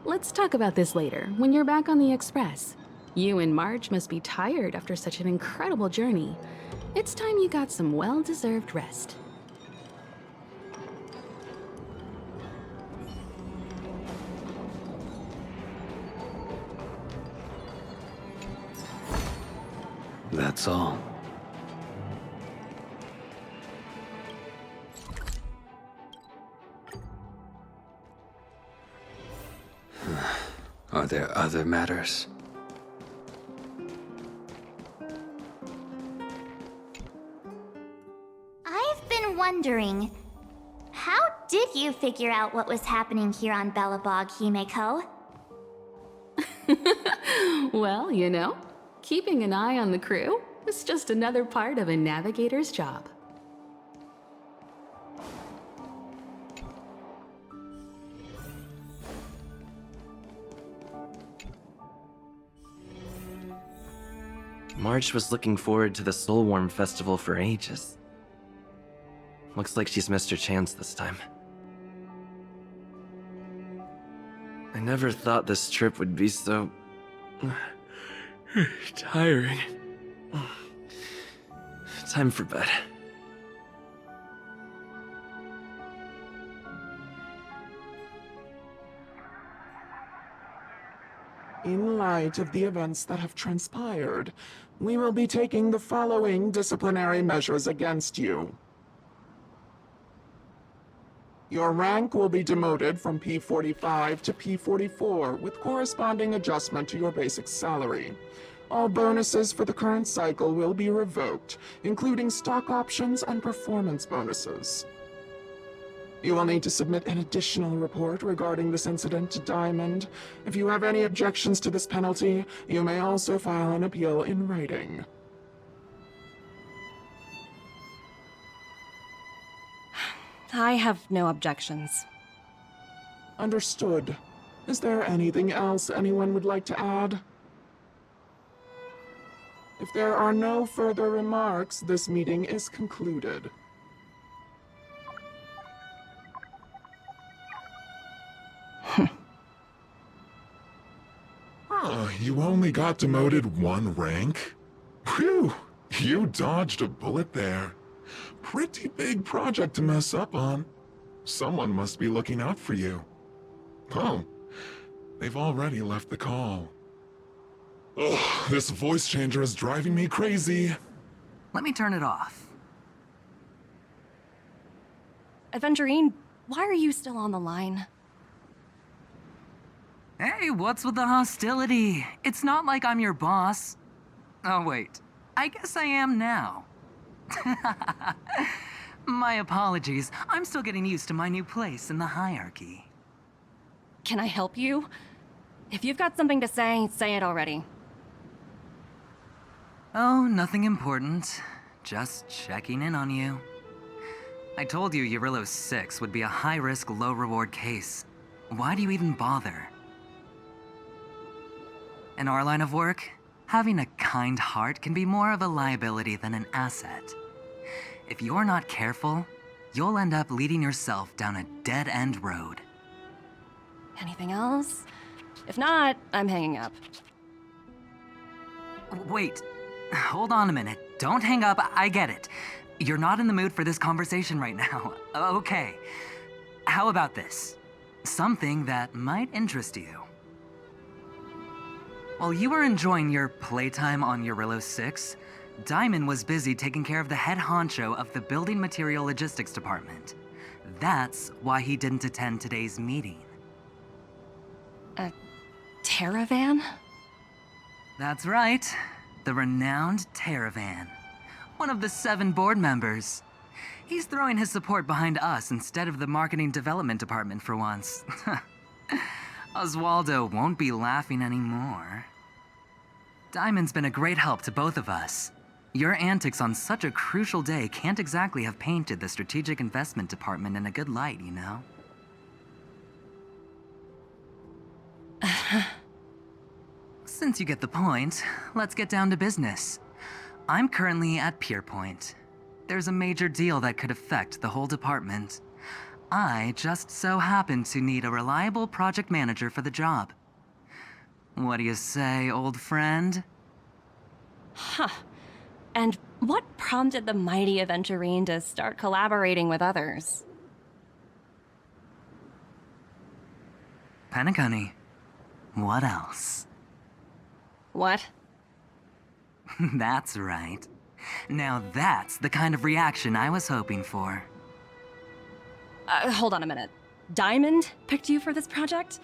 Let's talk about this later, when you're back on the Express. You and Marge must be tired after such an incredible journey. It's time you got some well-deserved rest.
That's all. Are there other matters?
I've been wondering, how did you figure out what was happening here on Belobog, Himeko?
Well, you know, keeping an eye on the crew is just another part of a navigator's job.
Marge was looking forward to the Soulwarm Festival for ages. Looks like she's missed her chance this time. I never thought this trip would be so... tiring. Time for bed.
In light of the events that have transpired, we will be taking the following disciplinary measures against you. Your rank will be demoted from P45 to P44 with corresponding adjustment to your basic salary. All bonuses for the current cycle will be revoked, including stock options and performance bonuses. You will need to submit an additional report regarding this incident to Diamond. If you have any objections to this penalty, you may also file an appeal in writing.
I have no objections.
Understood. Is there anything else anyone would like to add? If there are no further remarks, this meeting is concluded.
You only got demoted one rank? Phew, you dodged a bullet there. Pretty big project to mess up on. Someone must be looking out for you. Oh, they've already left the call. Ugh, this voice changer is driving me crazy.
Let me turn it off.
Aventurine, why are you still on the line?
Hey, what's with the hostility? It's not like I'm your boss. Oh, wait. I guess I am now. My apologies. I'm still getting used to my new place in the hierarchy.
Can I help you? If you've got something to say it already.
Oh, nothing important. Just checking in on you. I told you Yarilo-VI would be a high-risk, low-reward case. Why do you even bother? In our line of work, having a kind heart can be more of a liability than an asset. If you're not careful, you'll end up leading yourself down a dead-end road.
Anything else? If not, I'm hanging up.
Wait, hold on a minute. Don't hang up, I get it. You're not in the mood for this conversation right now. Okay. How about this? something that might interest you. While you were enjoying your playtime on Yarilo-VI, Diamond was busy taking care of the head honcho of the building material logistics department. That's why he didn't attend today's meeting.
A Terravan?
That's right. The renowned Terravan. One of the 7 board members. He's throwing his support behind us instead of the marketing development department for once. Oswaldo won't be laughing anymore. Diamond's been a great help to both of us. Your antics on such a crucial day can't exactly have painted the strategic investment department in a good light, you know? Since you get the point, let's get down to business. I'm currently at Pierpoint. There's a major deal that could affect the whole department. I just so happen to need a reliable project manager for the job. What do you say, old friend?
Huh. And what prompted the mighty Aventurine to start collaborating with others?
Penacony. What else?
What?
That's right. Now that's the kind of reaction I was hoping for.
Hold on a minute. Diamond picked you for this project?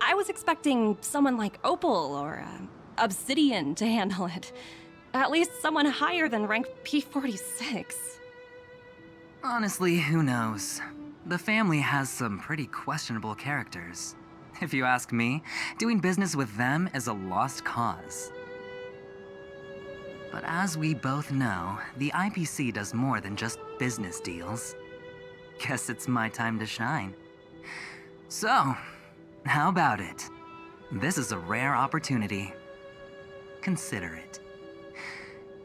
I was expecting someone like Opal or Obsidian to handle it. At least someone higher than rank P46.
Honestly, who knows? The family has some pretty questionable characters. If you ask me, doing business with them is a lost cause. But as we both know, the IPC does more than just business deals. Guess it's my time to shine. So, how about it? This is a rare opportunity. Consider it.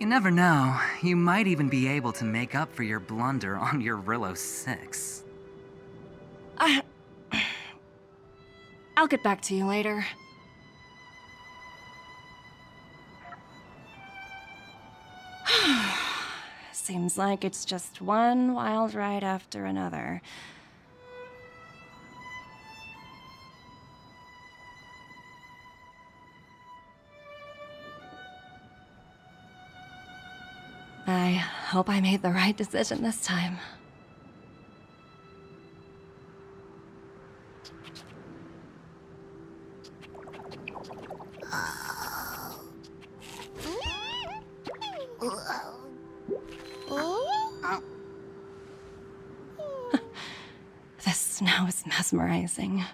You never know, you might even be able to make up for your blunder on your Yarilo-VI.
I'll get back to you later. Seems like it's just one wild ride after another. I hope I made the right decision this time. The snow is mesmerizing.